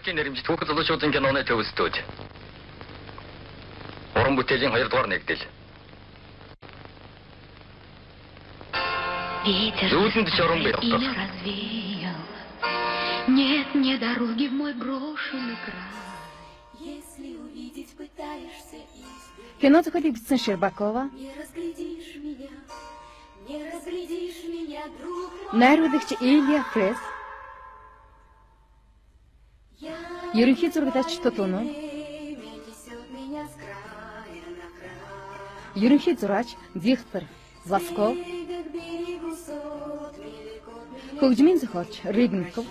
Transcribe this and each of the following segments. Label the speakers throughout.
Speaker 1: Америкийн нэрмжит хүүхэд залуучуудын киноны төв студид. Уран бүтээлийн 2 дугаар нэгдэл. Зүүлэнд шорон бий доктор.
Speaker 2: Нет мне дороги в мой брошенный край.
Speaker 3: Кино зохиолыг бичсэн Шербакова. Найруулагч Илья Фрес. Ерөнхий зурагч Тутуно. Ерөнхий зураач Виктор Власков. Хөгжмийн зохиолч Рыбников.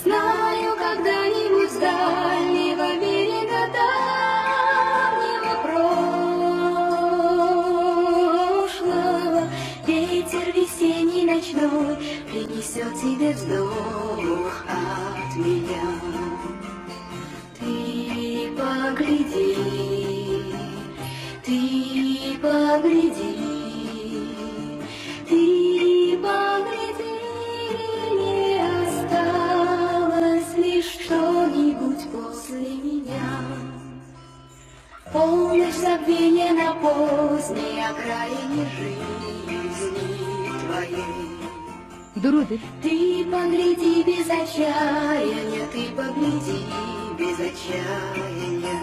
Speaker 2: Знаю, когда-нибудь с дальнего берега давнего прошлого ветер весенний ночной принесет тебе вздох от меня. Ты погляди, ты погляди, ты погляди, не осталось лишь что-нибудь после меня. Полночь забвения на поздней окраине жизни твоей.
Speaker 3: Дөрүүдэл.
Speaker 2: Ты погляди без отчаяния, ты погляди без отчаяния.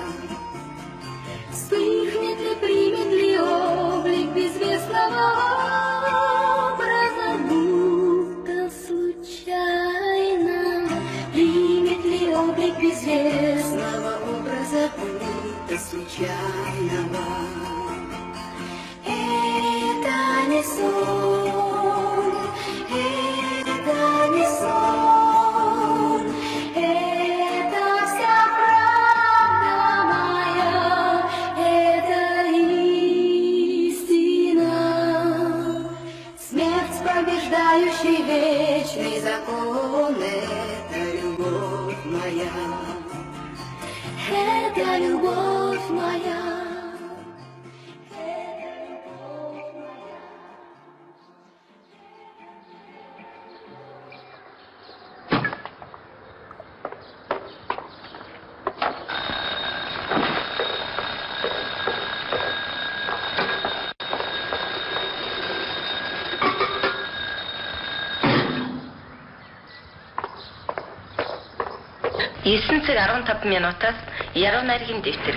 Speaker 2: Вспыхнет ли, примет ли облик безвестного образа, будто случайно? Примет ли облик безвестного образа, будто случайного? Это не сон, это не сон, это вся правда моя, это истина. Смерть, побеждающий вечный закон, это любовь моя, это любовь моя.
Speaker 4: Цаг 15 минутаас яруу найргийн дэвтэр.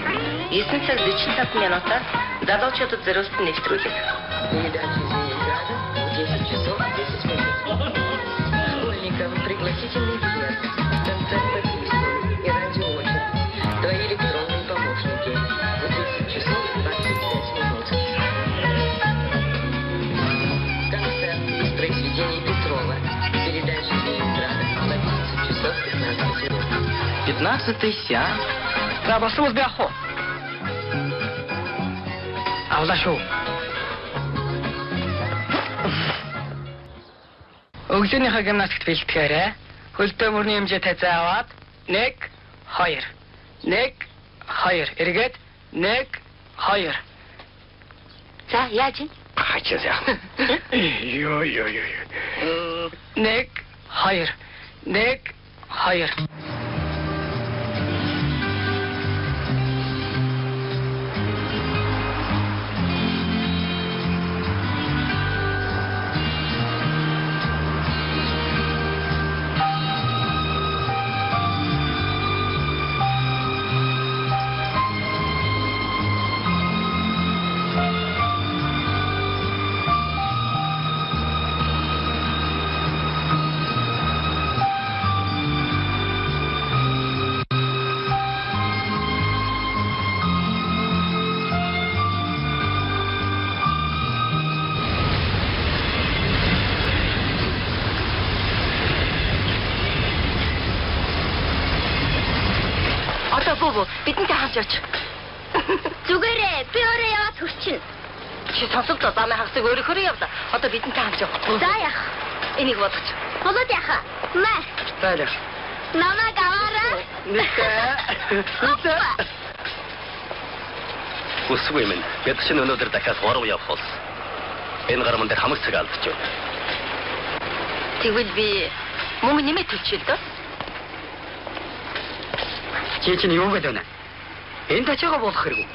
Speaker 4: 9 цаг 45 минутаас залуучуудад зориулсан нэвтрүүлэг.
Speaker 5: Передача Ленинграда в 10 часов 10 минут. Школьникам пригласительный билет, концерт по письмам и радиоочерк. Твои электронные помощники в 10 часов 25 минут. Концерт из произведений Петрова. Передача Ленинграда в 11 часов 15 минут.
Speaker 1: 15-й сеанс. За болсон үл яах вэ? Авлаа шүү. Өглөөнийхөө гимнастикт бэлтгээрэй. Хөлтөө мөрний хэмжээтэй зааваад 1 2 1 2 эргээд 1 2.
Speaker 4: За яаж юм?
Speaker 1: Хачаа. Ёо. 1 2 1 2.
Speaker 4: Бидэнтэй хамт явж.
Speaker 2: Зүгээрээ би өөрөө яваад хүрчин.
Speaker 4: Чи сонсогдоо замын хагасыг өөрөөр явлаа. Одоо бидэнтэй хамт яв.
Speaker 2: За яах.
Speaker 4: Энийг бодож.
Speaker 2: Болоод яхаа. Мэ.
Speaker 1: Тайлах.
Speaker 2: Намайг аваарай.
Speaker 1: Нүтэ. Үсгүй минь. Бид чинь өнөөдөр дахиад 3 явах болсон. Энэ гарман дээр хамаг цаг алдчихв.
Speaker 4: Тэгвэл би мөнгө нэмээд төлчихөө дөө.
Speaker 6: Чи чинь юу гэдэг вэ? Энд тачаага болох хэрэггүй.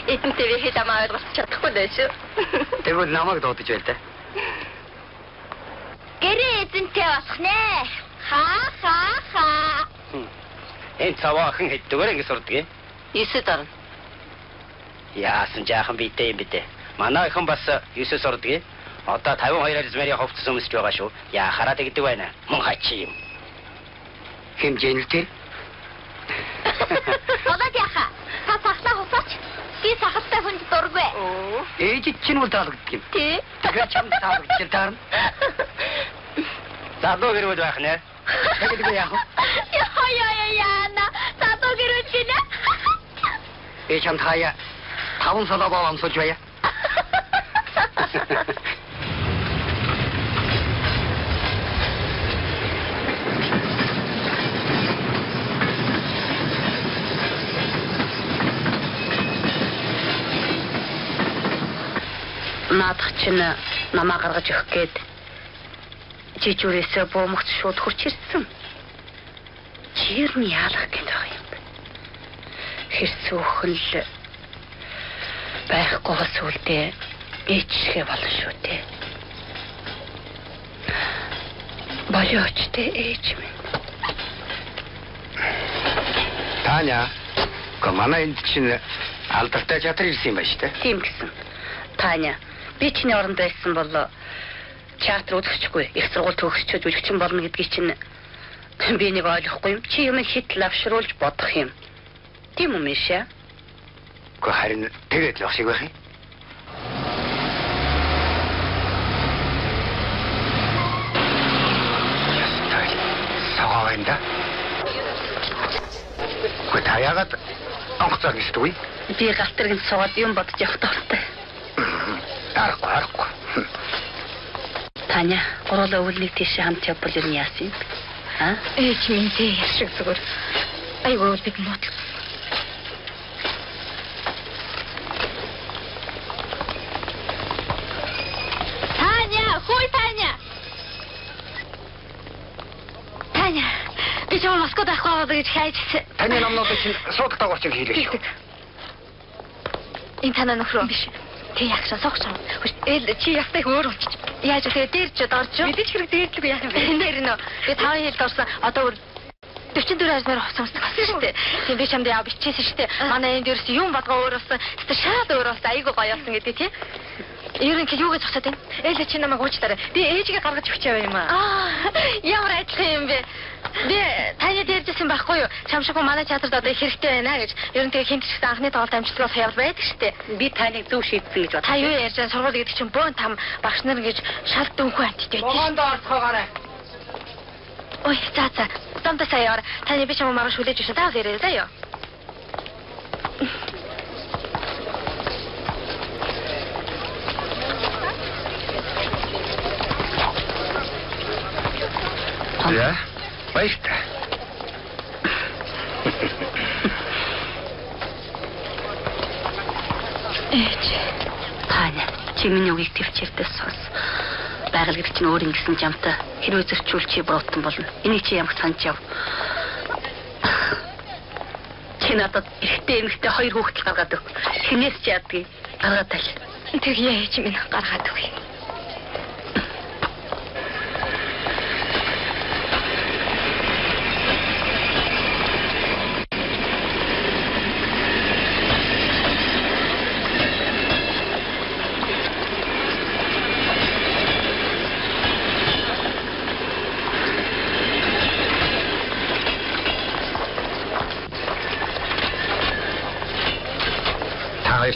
Speaker 4: Эдэнтэй би хэлэмээ ойлгох чадахгүй дээ шүү.
Speaker 6: Тэгвэл намайг дуудаж байл та.
Speaker 4: Гэрээ эзэнтэй болох нэ. Ха.
Speaker 1: Энэ цаваахан хэддгээр ингэ сурдаг юм?
Speaker 4: 9 дорно.
Speaker 1: Яасан жаахан битэй юм битээ. Манай охин бас 9 сурдаг юм. Одоо 52 размерийн хувцас өмсөж байгаа шүү. Яахаараа тэгдэг байна. Мөн хачи юм.
Speaker 6: Хэмжээнэл тэр.
Speaker 4: Болоод яха. Та цагтаа хусаач. Би сахалтай хүнд дургүй.
Speaker 6: Ээж чинь үл таалагддаг юм.
Speaker 4: Тий.
Speaker 6: Тэгэхээр чамд таалагдчих таарна.
Speaker 1: Задуу гэрвэл байх нэ.
Speaker 6: Тэгдэг яах вэ?
Speaker 4: Яна. Тато гэрэл гинэ.
Speaker 6: Би чамд хаяа 5 сала боо амсуулж байя.
Speaker 4: Наадах чинь намаа гаргаж өгөх гээд жижүүрээсээ буумагц шууд хурч ирсэн. Чир нь яалах гээд байгаа юм. Хэрцүүхэн л байхгүй бас үлдээ ээжшгэ болно шүү дээ. Болооч дээ ээж минь.
Speaker 6: Таня, манай энд чинь алдартай театр ирсэн юм байна шүү дээ.
Speaker 4: Тийм гэсэн. Таня, би чиний оронд байсан бол театр үзэхчгүй, их сургууль төгсчөөд жүжигчин болно гэдгийг чинь би нэг ойлгохгүй юм. Чи юм хит лавшруулж бодох юм. Тийм үү Миша?
Speaker 6: Гэхдээ харин тэгээд л ах шиг байх юм. Саваа энэ. Гэхдээ та яагаад онцгой гэсэн үг?
Speaker 4: Би галтэргэнд суугаад юм бодож явах дуртай.
Speaker 6: Арахгүй.
Speaker 4: Таня, гурлаа өвлөнийг тийш хамт явбал юу яасан юм? Ээж минь тий шиг зүгээр. Айгуу бид мод. Таня, би ч Москвад ахгаа гэж хайжсэн.
Speaker 6: Таны номнууд чинь шууд дагуулж хийлээ шүү.
Speaker 4: Энэ танаа нөхрөө биш. Тэг ягшаа согчоо. Эл чи ястай өөр болчих. Яаж тэгээ дээрч дорж. Мэдээж хэрэг дээдлгүй яах юм бэ? Нэр нөө. Би 5 хил дорсон. Одоо 44 размер хувцастай болсон шүү дээ. Тийм би чамд яа бичээсэн шүү дээ. Манай энд ерөөс юм бодгоо өөр болсон. Шал өөр болсон. Айгуу гоё болсон гэдэг тий. Ерөнхий юу гэж зогсоод байна? Эл чи намайг уучлаарай. Би ээжигээ гаргаж өгчөө юм аа. Ямар айдлах юм бэ? Би таны дээржсэн байхгүй юу? Чамшиггүй манай театрт одоо хэрэгтэй байна гэж. Ерөнхий хинтчтэй анхны тоглолт амжилтгаас явал байдаг шүү дээ. Би таныг зөв шийдсэн гэж бод. Та юу ярьж байгаа сургууль гэдэг чинь бөөн там багш нар ингэж шал дөнхөө антитэй.
Speaker 6: Богонд орцгоогаарай.
Speaker 4: Ой, за. Замдаа саяар. Таны би чамаа маргааш хүлээж өгсөн. Та гэрээ заяа.
Speaker 6: Я? Баяртай.
Speaker 4: Ээж. Таня, чи миний үгийг төвчээртэй сонс. Байгаль гэж чинь өөр ингэсэн жамтай хэрвээ зөрчүүл чи буруутан болно. Энийг чи ямагт санаж яв. Чи надад ихтэй эмэгтэй 2 хүүхэд гаргаад өг. Хинээс ч яадгийг гаргаад тал. Тэг яа чи минь гаргаад өг.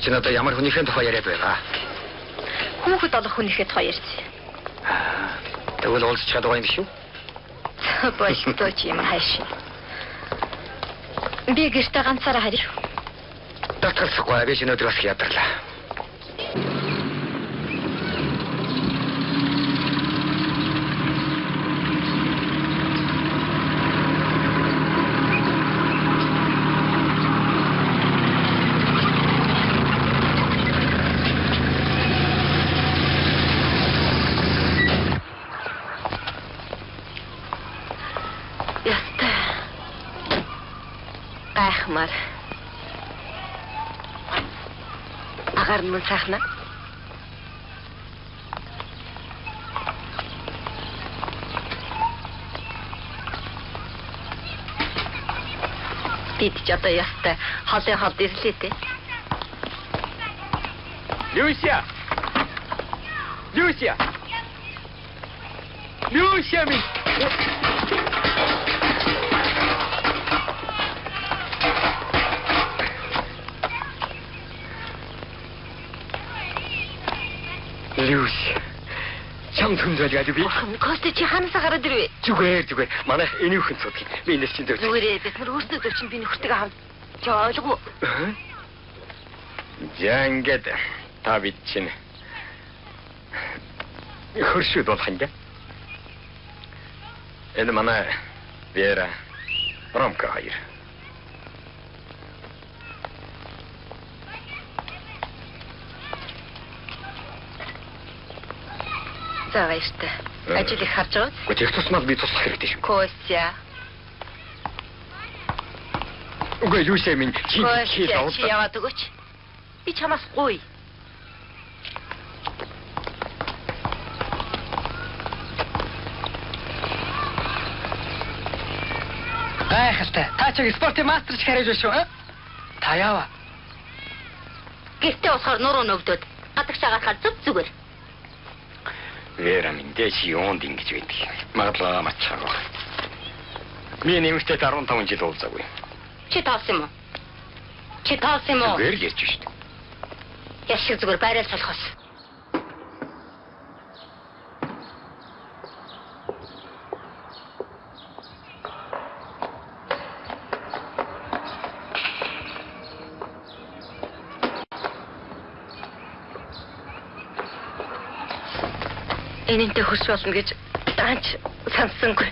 Speaker 6: Чи надад ямар хүнийхээ тухай яриад байгаа?
Speaker 4: Хүүхэд олох хүнийхээ тухай ярьсан.
Speaker 6: Тэгвэл уулзч чадгаа юм шүү.
Speaker 4: Болтой чи юм хайш. Би гэртээ ганцаараа харъя.
Speaker 6: Татгалзахгүй би шинэ өдөр бас ядарлаа.
Speaker 4: маар. Агаар нь сайхна. Бид ч одоо ястай холын хол ирлээ дээ.
Speaker 6: Люся! Люся! Люся минь! Люся. Чам түмдэл яадаг би?
Speaker 4: Кост чи ханасаа гараад ирвэ.
Speaker 6: Зүгээр. Манай энийхэн цудаг. Би энэс чинь зөв.
Speaker 4: Зүгээрээ бид нар өөрсдөө зөвчин би нөхөртөө аваад. Чи ойлгов уу?
Speaker 6: За ингээд та бид чинь хөршүүд болох юм. Энэ манай Вера Ромка хоёр.
Speaker 4: За баяртай. Ажил их харж байгаа.
Speaker 6: Гэхдээ их тусмал би туслах хэрэгтэй шүү.
Speaker 4: Костя.
Speaker 6: Үгүй Люся минь чи
Speaker 4: яваад өгөөч. Би чамаас гуй.
Speaker 1: Гайхалтай. Та ч спортын мастер ч хариж шүү. Та яава.
Speaker 4: Гэртээ усаар нуруу нөгдөөд гадагш агаахаар зүгээр.
Speaker 6: Вера минь дэши онд ингэж байдаг. Магадлаа мачаагаа. Би нэмэгтэй 15 жил уулзаагүй.
Speaker 4: Чи таасан юм уу?
Speaker 6: Зүгээр л ярьж шүү дээ.
Speaker 4: Яшиг зүгээр байрал солихоос. Энэнтэй хөш болно гэж даанч сансангүй.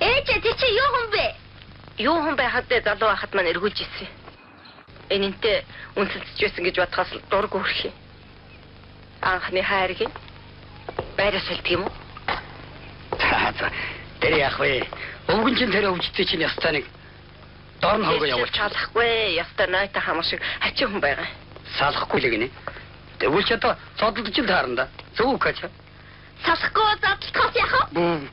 Speaker 4: Ээж чи юу хүн бэ? Юу хүн байхад залуу хахад маань эргүүлж ирсэн. Энэнтэй үнсэлцэж байсан гэж бодхоос дург өрх юм. Анхны хайрыг байраас хэлдэг юм уу?
Speaker 1: За. Тэр яах вэ? Өвгөн чин тэр өвчтөй чинь ястааныг дорн хөнгө явуулчих.
Speaker 4: Салахгүй. Ястаа найта хамар шиг хачин хүн байгаа.
Speaker 1: Салахгүй л гинэ. Тэгвэл ч одоо цодолдож л таарна да. Зөв кач.
Speaker 4: Салахгүй задлахоос яах вэ?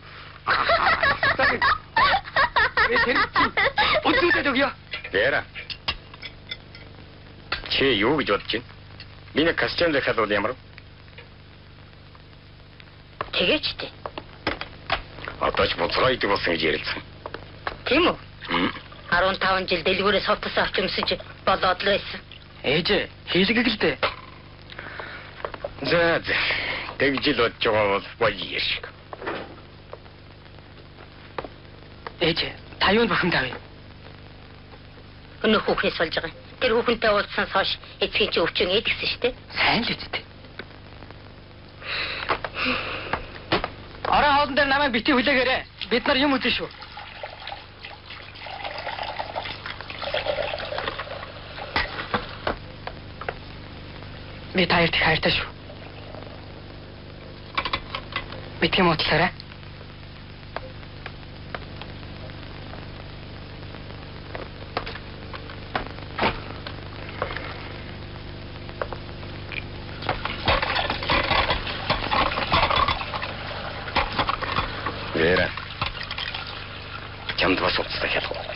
Speaker 1: Өдөртөө өгөө.
Speaker 6: Вера. Чи юу гэж бодож байна? Миний костюм дахиад бол ямар?
Speaker 4: Тэгээч дээ.
Speaker 6: Одоо ч боцгоо идэг болсон гэж ярилцсан.
Speaker 4: Тийм үү? 15 жил дэлгүүрээс ховтосоо очимсэж болоод л байсан.
Speaker 1: Ээж хийлгэг л дээ.
Speaker 6: За. Тэгж л бодож байгаа бол гоё шиг.
Speaker 1: Ээж та юунд бухимд авъя?
Speaker 4: Өнөө хүүхнээс болж байгаа. Тэр хүүхэнтэй уулзсанаас хойш эцгийн чи өвчин эдгсэн шүү дээ.
Speaker 1: Сайн л үсттэй. Орон хоолн дээр намайг бити хүлээгээрэй. Бид нар юм үзэн шүү. Би таарт хайртай шүү. Битгий мотлаарай.
Speaker 6: Вера. Чамд бас уцтай хэлэх.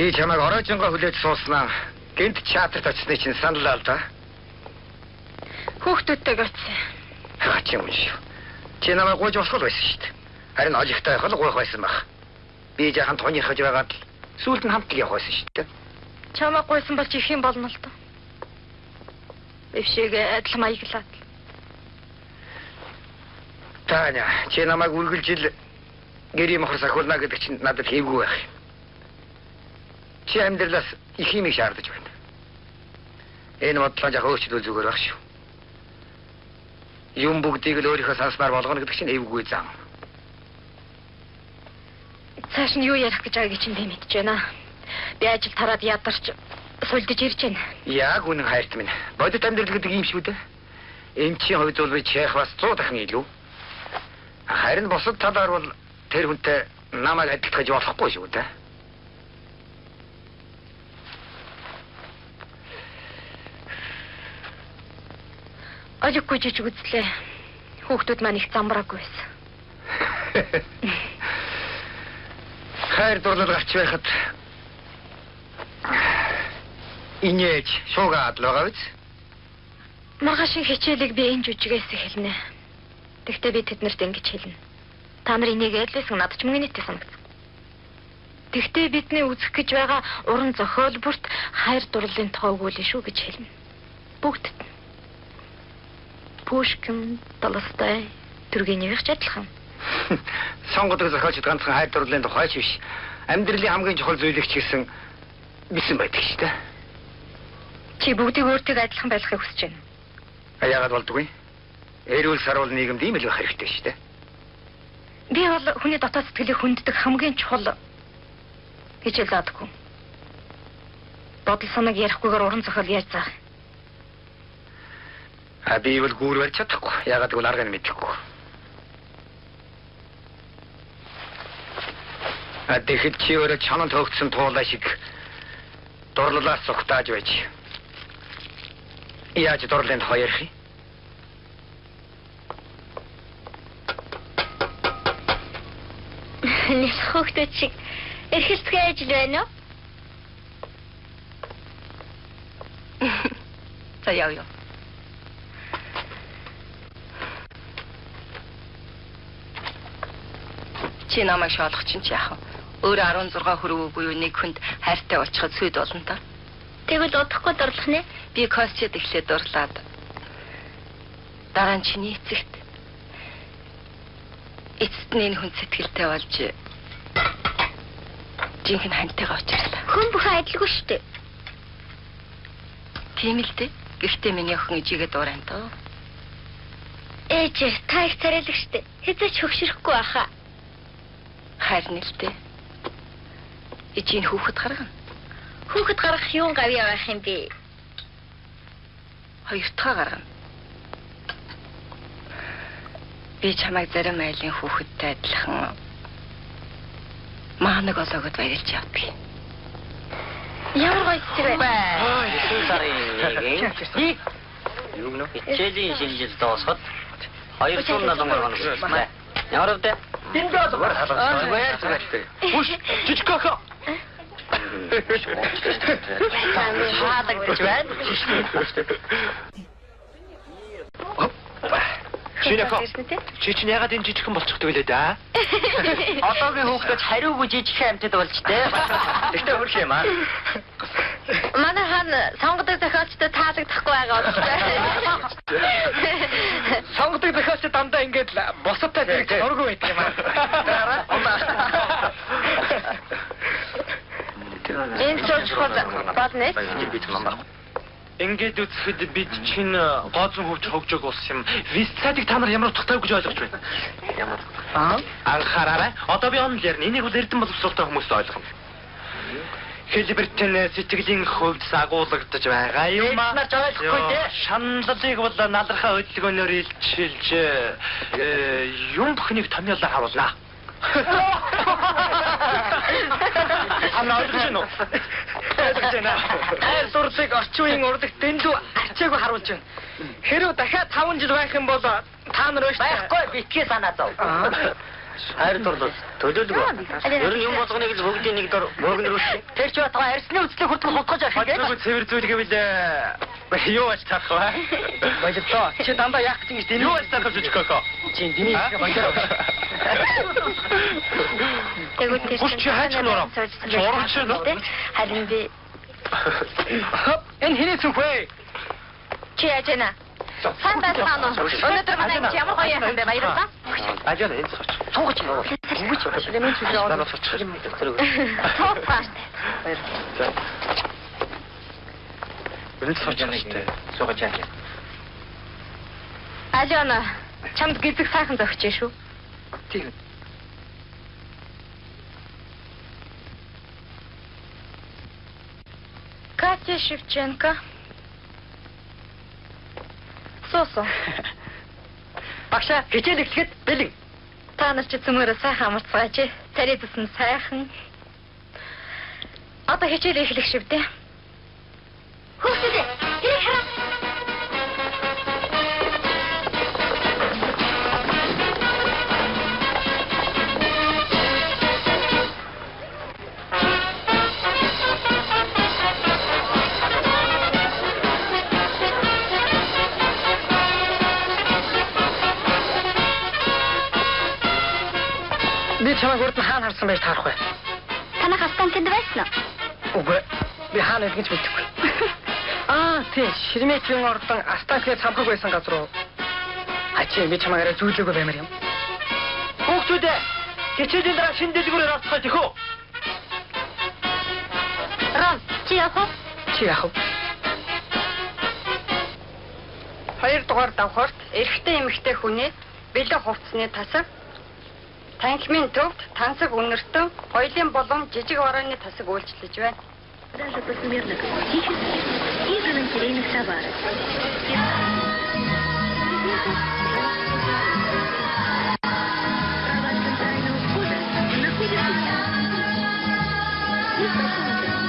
Speaker 6: Би чамайг оройжонго хүлээж сууснаа. Гэнт театрт очсны чинь санал алдаа.
Speaker 4: Хүүхдүүдтэйг очсон.
Speaker 6: Хач юм шүү. Чи намайг гойж босгол байсан шүү дээ. Харин олигтой хол гойх байсан баг. Би жаахан тооны хаж байгаад сүүлд нь хамт л явах байсан шүү дээ.
Speaker 4: Чамаа гойсон бол чих юм болно л доо. Өвшиг адил маяглаад.
Speaker 6: Таня, чи намайг үргэлж ил гэрийн мохор сахиулна гэдэг чинь надад хийвгүй байх. Чи амьдралаас их юм шаардаж байна. Энэ бодлоо яг өөрчлөл зүгээр байх шүү. Юм бүгдийг л өөрийнхөө санснаар болгоно гэдэг чинь эвгүй зам.
Speaker 4: Цааш нь юу ярих гэж байгааг чинь би мэдэж байна. Би ажил тараад ядарч сулдж ирж байна.
Speaker 6: Яг үнэн хайрт минь. Бодит амьдрал гэдэг юм шүү дээ. Эмчийн хувьд бол би чих бас 100 дахин илүү. Харин бусад талаар бол тэр хүнтэй намайг адилтгаж болохгүй шүү дээ.
Speaker 4: Олиггүй жижиг үзлээ. Хүүхдүүд маань их замбраагүй байсан.
Speaker 6: Хайр дурлал гарч байхад инээж шуугаад л байгаа биз?
Speaker 4: Маргаашийн хичээлийг би энэ жүжигээс эхэлнэ. Тэгтээ би тэднэрт ингэж хэлнэ. Та нар энийг ээлжсэн надад ч мөнгө нийтээ санагдсан. Тэгтээ бидний үзэх гэж байгаа уран зохиол бүрт хайр дурлалын тухай өгүүлэн шүү гэж хэлнэ. Бүгдд. Пушкин, Толстой, Тургеневич адилхан.
Speaker 6: Сонгодог зохиолчд ганцхан хайр дурлалын тухай ч биш. Амьдралын хамгийн чухал зүйлийг ч гэсэн бисэн байдаг шүү дээ.
Speaker 4: Чи бүгдийг өөртөө адилхан байлгахыг хүсэж байна.
Speaker 6: Яагаад болдгүй? Эрүүл сарвал нийгэмд ийм л байх хэрэгтэй шүү дээ.
Speaker 4: Би бол хүний дотоод сэтгэлийг хүнддэг хамгийн чухал гэж хэлэадаггүй. Бодол санааг ярихгүйгээр уран зохиол яаж заах?
Speaker 6: Би бол гүүр барьж чадахгүй. Яагаад гэвэл аргыг мэдэхгүй. Тэгэхэд чи өөрөө чананд хөөгдсөн туулаа шиг дурлалаас цогтааж байж. Яаж дурлалын тухай ярих юм?
Speaker 4: Нэг хүүхдүүд шиг эрхэлцгээ ажил байна уу?
Speaker 5: За яа. Чи намайг шоолох чинь яах вэ? Өөрөө 16 хүрээгүй буюу нэг хүнд хайртай болчиход сүйд болно та.
Speaker 4: Тэгвэл удахгүй дурлах нэ?
Speaker 5: Би костчд эхлээд дурлаад. Дараа нь чиний эцэгт. Эцэст нь энэ хүн сэтгэлтэй болж жинхэнэ хантайгаа очирлаа.
Speaker 4: Хүн бүхэн адилгүй шүү дээ.
Speaker 5: Тийм л дээ. Гэхдээ миний охин ижигээ дуурайна тоо.
Speaker 4: Ээж, та их царайлаг шүү дээ. Хэзээ ч хөгшөрөхгүй байхаа.
Speaker 5: Харин л дээ. Ижийн хүүхэд гаргана.
Speaker 4: Хүүхэд гаргах юун гавьяа байх юм бэ?
Speaker 5: Хоёр дахь гаргана. Би чамайг зарим айлын хүүхэдтэй адилхан маанаг олоогод баярлж явдаг.
Speaker 4: Ямар гоё зүйл вэ?
Speaker 1: Ой, сарын нэг. Юу гэнэ? Хичээлийн шинжил доосоход 200 доллар гаргана. Ямар вэ? Тэндээ зүгээр зүгээр. Хүш, жижиг кака. Хаадаг гэж байна. Чи чинь ягаад энэ жижигхэн болчихдог вэ да? Одоогийн хүүхдүүд хариугүй жижигхэн амьтад болж тээ. Тэгтээ хөрх юм аа.
Speaker 4: Манай хаан сонгодог зохиолчтой таалагдахгүй байгаа учраас.
Speaker 6: Сонгодог зохиолчд дандаа ингэж босоттой зургуу байдаг юм аа.
Speaker 4: Энэ чөлхөл бодно.
Speaker 7: Ингээд үзэхэд бид чинь гооцон хөвч хөгжөөг ус юм. Вистадыг та нар ямар утгатай гэж ойлгож байна?
Speaker 1: Ямар?
Speaker 7: Анхаараарай. Одоо би онл ярина. Энийг бол эрдэм боловсролтой хүмүүс ойлгоно. Хэлбэртэн сэтгэлийн хөвд сагуулгадж байгаа юм аа.
Speaker 1: Нар ойлгохгүй дээ.
Speaker 7: Шаналлыг бол налархаа хөдөлгөөнөөр илчилж юм бүхнийг томьёолоор харуулнаа. Хамаа ойлгож байна уу?
Speaker 6: Хайр дурлалыг орчин үеийн урлагт дэндүү арчаагүй харуулж байна. Хэрэв дахиад 5 жил байх юм бол та нар
Speaker 1: Байхгүй битгий санаа зов. Хайр дурлал төлөвлөгөө. Ер нь юм болгоныг л бүгдийн нэг дор мөргөнөрүүлсэн. Тэр ч батгаа арьсны үзлийг хүртэл хутгаж авах юм.
Speaker 7: Хатгуу цэвэр зүйл гэвэл юу аж тарах вэ?
Speaker 6: баялаа. Чи дандаа яах гэж тийм
Speaker 7: Юу аж тарах гэж коко?
Speaker 6: чи дими баялаа.
Speaker 4: Тэгвэл тэр
Speaker 7: Хүч чи хайч нөрөө. Чорч нөө.
Speaker 4: Харин би
Speaker 6: Энэ хэний зүг вэ?
Speaker 4: чи яаж байна? Сайн байна уу? Өнөөдөр манай ямар гоё юм бэ баярлалаа.
Speaker 7: Ажил энэ соч.
Speaker 1: Суугач юм.
Speaker 4: Үгүй ч юм чи зоо.
Speaker 7: Дараа соч.
Speaker 4: Тоопаш.
Speaker 7: Энэ соч штэ.
Speaker 1: Суугач яах вэ?
Speaker 4: Алена, чамд гизэг сайхан зөгч шүү.
Speaker 6: Тийм.
Speaker 4: Кат Катя Шевченко. Сосо.
Speaker 6: Багшаа хичээл эхлэхэд бэлэн.
Speaker 4: Та нар ч цөмөрөө сайхан амарцгаач. Тариадс нь сайхан. Одоо хичээл эхлэх шив дээ. Хүүхдүүд хэрэг хараа.
Speaker 6: Би чамайг урд нь хаана харсан байж таарах вэ?
Speaker 4: Танах астан тэнд байсан уу?
Speaker 6: Үгүй. Би хаана нэгж мэдгүй. Тийм, Шереметийн ордон Астахиа цамхаг байсан газар уу? Ачи би чамайг арай зүүлээгөө баймаар юм. Хүүхдүүд хичээлийн дараа шинэ дэлгүүрээр орцгоо тэхүү.
Speaker 4: Рон, чи яах вэ?
Speaker 6: Чи яах вэ?
Speaker 8: 2 дугаар давхарт эрэгтэй эмэгтэй хүний бэлэг хувцсны тасаг, танхимын төвд тансаг үнэртэн, хоёлын болон жижиг вараны тасаг үйлчлэж байна.
Speaker 9: Даже посмертных фактических и галантерейных товаров. Права центрального входа находятся и в большом здании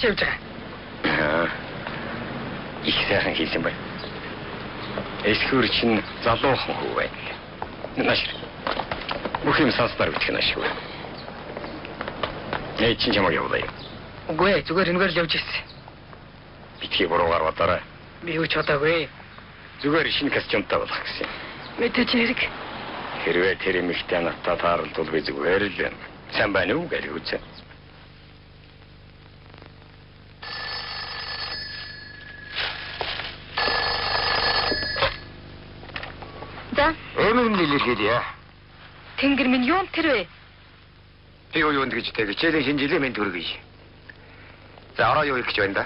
Speaker 6: Явж байгаа. Их сайхан хийсэн бай. Эсхүр чинь залуухан хүү байна. Наш. Бүх юм санснаар үтгэн ашгүй. Чинь чамаг явуулаа. Үгүй зүгээр энэгээр л явж ирсэн. Битгий буруугаар бодоорой. Би юу ч бодоогүй. Зүгээр шинэ костюмтай болох гэсэн. Мэдээч хэрэг. Хэрвээ тэр эмэгтэй надад тааралдвал би зүгээр л сайн байна уу гэж үзсэн. Өнөө нэлээдээ.
Speaker 4: Тэнгэр минь юунд тэр вэ?
Speaker 6: Юу гэж тэг хичээлийн шинэ жилийн мэнд хүргэж. За ороо юу гэж байна да?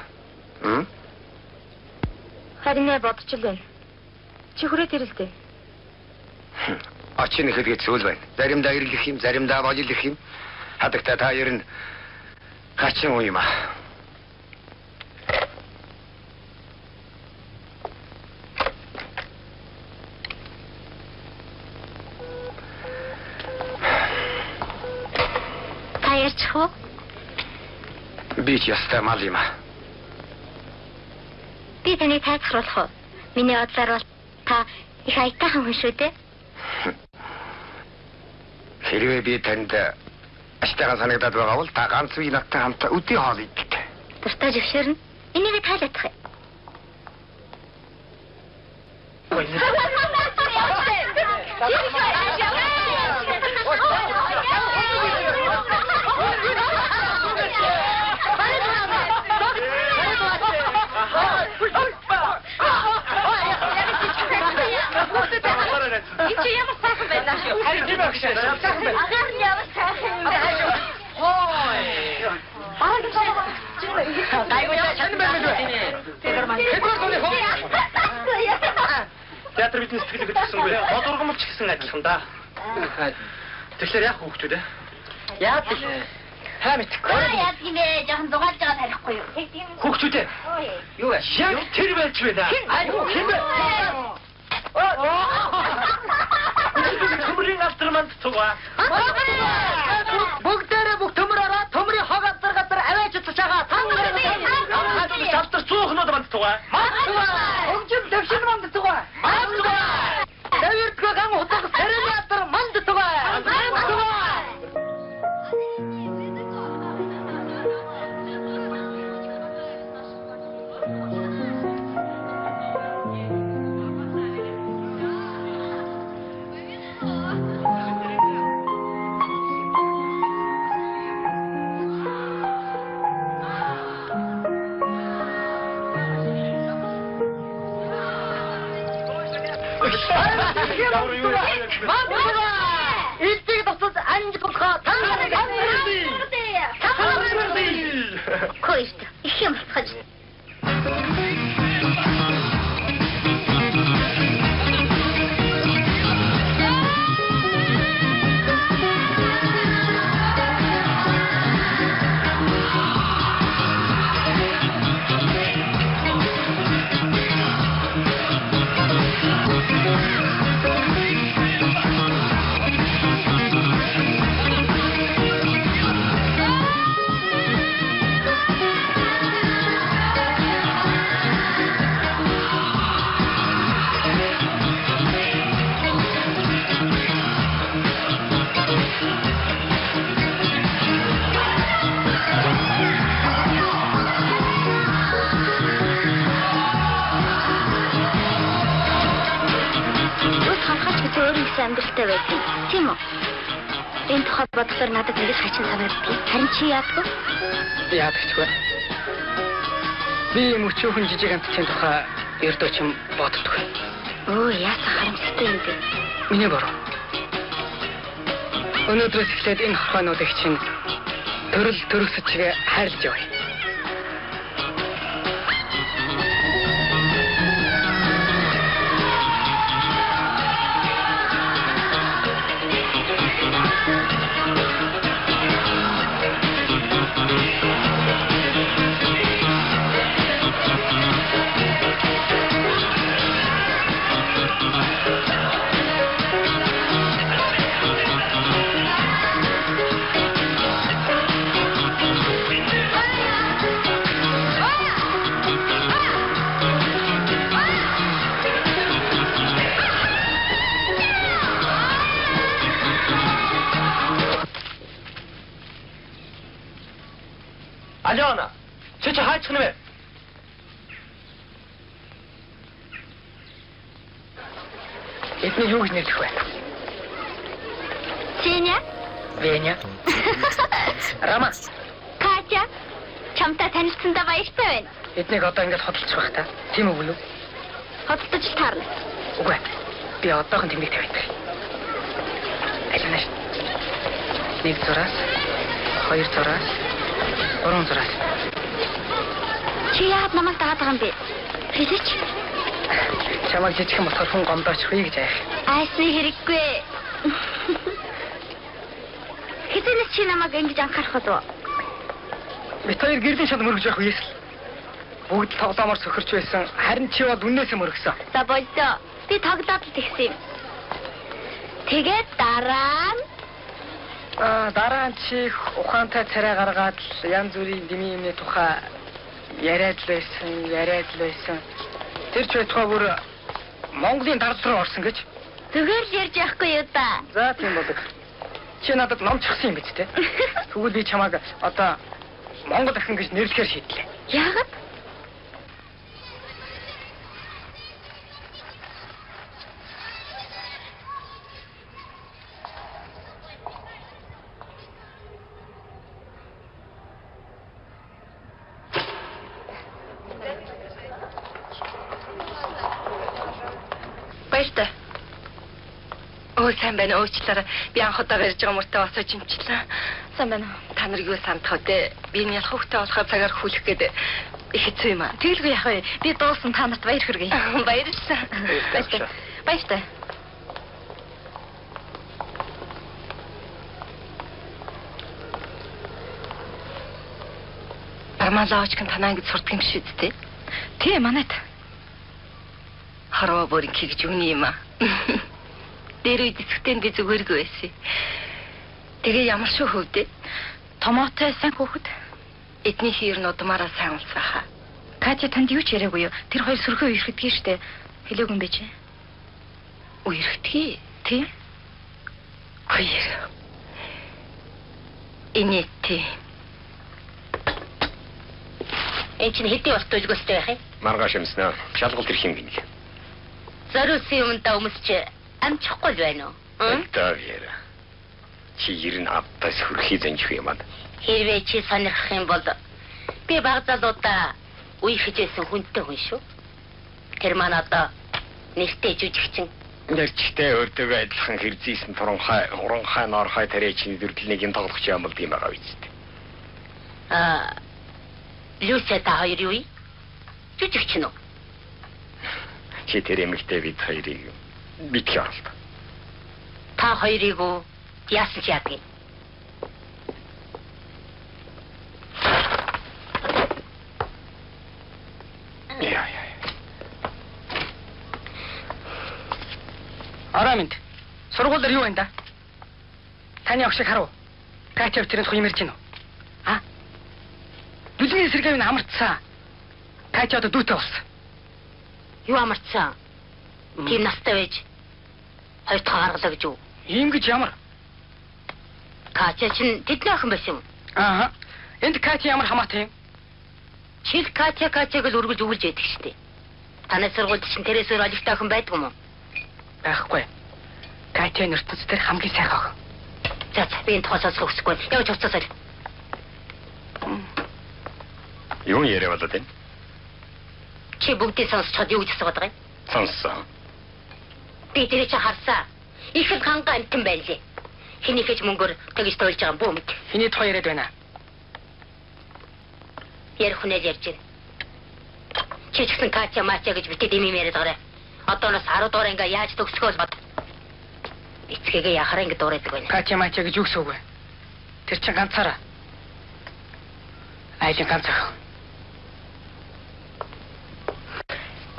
Speaker 4: Харин яа бодч л байна. Чи хүрээ тэрэлдэ.
Speaker 6: Очны хэлгээд зүйл байна. Заримдаа ирлэх юм, заримдаа болилох юм. Хадагта та ер нь хачин уу юм аа.
Speaker 4: Ярьчихв.
Speaker 6: Би ч ястай мал юм аа.
Speaker 4: Би таны тайлбарлах уу? Миний бодлоор бол та их аятайхан хүн шүү дээ.
Speaker 6: Хэрвээ би танд аштайхан санагдаад байгаа бол та ганц үе надтай хамтаа өдөө хоол идэх.
Speaker 4: Дуртай зөвшөөрнө. Энийг тайлбарлах юм.
Speaker 8: Энд чи ямар сайхан байна шүү. Харин тийм байх шээ. Сайхан байна. Агаар нь ямар сайхан юм бэ? Хой. Гайгүй чань байна үү? Тэр маань.
Speaker 7: Театр бидний сэтгэл хөдлөсөнгүй. Мод ургамч гэсэн адилхан да. Тэгэхээр яах хүүхдүүд ээ?
Speaker 6: Яа би хаа мэдхгүй.
Speaker 9: Яа тийм ээ, жоохон дугаалж байгаа тарихгүй юу?
Speaker 7: Хүүхдүүд ээ.
Speaker 6: Юу вэ?
Speaker 7: Яг тэр байж байна.
Speaker 6: Хин бэ?
Speaker 7: Төмрийн алдарманд тугаа.
Speaker 6: Бүгдээрээ бүх төмөр ороо, төмрийн хог газар аваач утсаж байгаа.
Speaker 7: Алдар цуухнууд манд тугаа.
Speaker 6: Хөгжим төвшин манд тугаа. Дэвэртгөө гам утга сэрэн ятар манд тугаа. Илтийг тусад анги тусгаа тангараг
Speaker 9: Коишт. Их юм хаж. Амьдралтай байсан. Тийм үү? Энэ тухай бодлоор надад ингэж хачин санагддаг. Харин чи яадаг вэ?
Speaker 6: Яадагчгүй. Би мөчөөхөн жижиг амтчийн тухай ердөө ч юм боддоггүй.
Speaker 9: Өө, яасан харамсалтай юм бэ?
Speaker 6: Миний буруу. Өнөөдрөөс эхлээд энэ хорхоонуудыг чинь төрөсөж чигээ хайрлаж явъя.
Speaker 7: Алена, чи хайчих нэмэ.
Speaker 6: Эдний юу гэж нэрлэх вэ?
Speaker 9: Сеня?
Speaker 6: Веня. Рама.
Speaker 9: Катя? Чамтай танилцсандаа баяртай байна.
Speaker 6: Эднийг одоо ингэж хөдөлж байх та. Тийм үү?
Speaker 9: Хөдөлж таарна.
Speaker 6: Үгүй. Би одоохон тэмдэг тавьдаг. Алена. Нэг зураас, хоёр зураас, гурван зураас.
Speaker 9: Чи яад намайг дагаад байгаа юм бэ? Хэлээч.
Speaker 6: Чамайг жижигхэн болохоор хүн гомдоочихгүй гэж айх.
Speaker 9: Айсны хэрэггүй. Хэзээ чи намайг ингэж анхаарах вэ?
Speaker 6: Бид хоёр гэрлийн шал мөргөж явах үеэс л бүгд тоглоомор сөхөрч байсан. Харин чи бол үннээсээ мөргсөн.
Speaker 9: За болдоо. Би тоглоод л тэгсэн юм. Тэгээд дараа нь
Speaker 6: дараа нь чи ухаантай царай гаргаад янз бүрийн дэмий юмны тухай яриад л байсан. Тэр ч байтугай бүр Монголын дард руу орсон гэж.
Speaker 9: зүгээр л ярьж явахгүй юу да.
Speaker 6: За тийм болов. Чи надад номчсон юм биз дээ. Тэгвэл би чамайг одоо Монгол ахин гэж нэрлэхээр шийдлээ.
Speaker 9: Яагаад?
Speaker 8: Баяртай. Ой, сайн байна. Уучлаарай. Би анх удаа барьж байгаа мөртөө осож имчлээ.
Speaker 9: Сайн байна.
Speaker 8: Та нар юу сандах вэ? Би энэ ялах хөвгтэй болохоо цагаар хүлэх гээд их хэцүү юм аа.
Speaker 9: Тэгэлгүй яах вэ? Би дуусан та нарт баяр хүргэе.
Speaker 8: Баярлалаа.
Speaker 9: Баяртай.
Speaker 5: Армалаа очгон танаа ингэж сурдаг юм шиг үү?
Speaker 4: Тий, манайд.
Speaker 5: Хараа бүрийн гэж үний юм аа. Дээр үед эцэгтэй би зүгээргүй байсан. Тэгээ ямар шүү хөвдөө?
Speaker 4: Томоотой сайн хөөхд.
Speaker 5: Эдний хэр нь удмаараа сайн улсаахаа.
Speaker 4: Катя танд юу ч яриаггүй юу? Тэр хоёр сөргөө ирэхдгийг штэ. Хэлээгүй юм байж.
Speaker 5: Үерхтгий.
Speaker 4: Тий?
Speaker 5: Хоёр. Инээти.
Speaker 9: Энд чинь хэдий урт үлгөөстэй байх юм?
Speaker 6: Маргааш юмснаа. Шалгалт ирэх юм гинэ.
Speaker 9: Зориулсан юм да өмсч амчихгүй л байна уу?
Speaker 6: Та яра. Чи ер нь автаас хүрхий занжих юм аа.
Speaker 9: Хэрвээ чи сонирхох юм бол би баг залуудаа үе хижээсэн хүнтэй хүн шүү. Тэр маань одоо нэртэй жүжигчин.
Speaker 6: Нэрчтэй өөртөө адилхан хэрзийсэн уранхай норхай тариачны дүрдлэнийг юм тоглох юм бол тийм байгаа биз дээ.
Speaker 9: Люся та хоёр юу? Жүжигчин үү?
Speaker 6: Чи тэр эмэгтэй бид хоёрыг битгий оролт.
Speaker 9: Та хоёрыг яасан ч яадаг юм?
Speaker 8: Араминд. Сургууль дээр юу байна да? Таны огшиг харав. Катя өчрөнд хүн ирж байна уу? А? Бүлгийн сэргэв нь амарцсан. Катя одоо дүүтэй болсон.
Speaker 9: Юу амарцсан? Тийм настай байж хоёр дахь гаргалаа гэж юу?
Speaker 8: Ийм гэж ямар?
Speaker 9: Катя чинь тэдний охин байсан юм.
Speaker 8: Аа. Энд Катя ямар хамаатай юм?
Speaker 9: Чил Катяг л үргэлж өвлж яддаг штеп. Танай сургуульд чинь тэрээс өөр олигтой охин байдаг юм уу?
Speaker 8: Байхгүй. Катя нэртэц дээр хамгийн сайхан охин.
Speaker 9: За би энэ тухай сонсох хүсэхгүй. Явж уцаасаа.
Speaker 6: Юу яриа болоод байна?
Speaker 9: Чи бүгдийг сонсчод юу гэж асуугаад байгаа юм?
Speaker 6: Сонссон.
Speaker 9: Би тэрийг харсаа. Их л ханга амтан байлээ. Хэний гэж мөнгөөр тэгж тойлж байгаа юм бүү мэд.
Speaker 8: Хэний тухай яриад байна?
Speaker 9: Ярих хүнээ ярьж байна. Чи ч гэсэн Катя Матя гэж битэд юм яриад байгаа. Одооноос 10 дугаар ингээ яаж төгсгөө бод. Эцгээгээ яхаар ингээ дуурайдаг байна.
Speaker 8: Катя Матя гэж юу гэсэн үг вэ? Тэр чинь ганцаараа. Айлын ганцаа.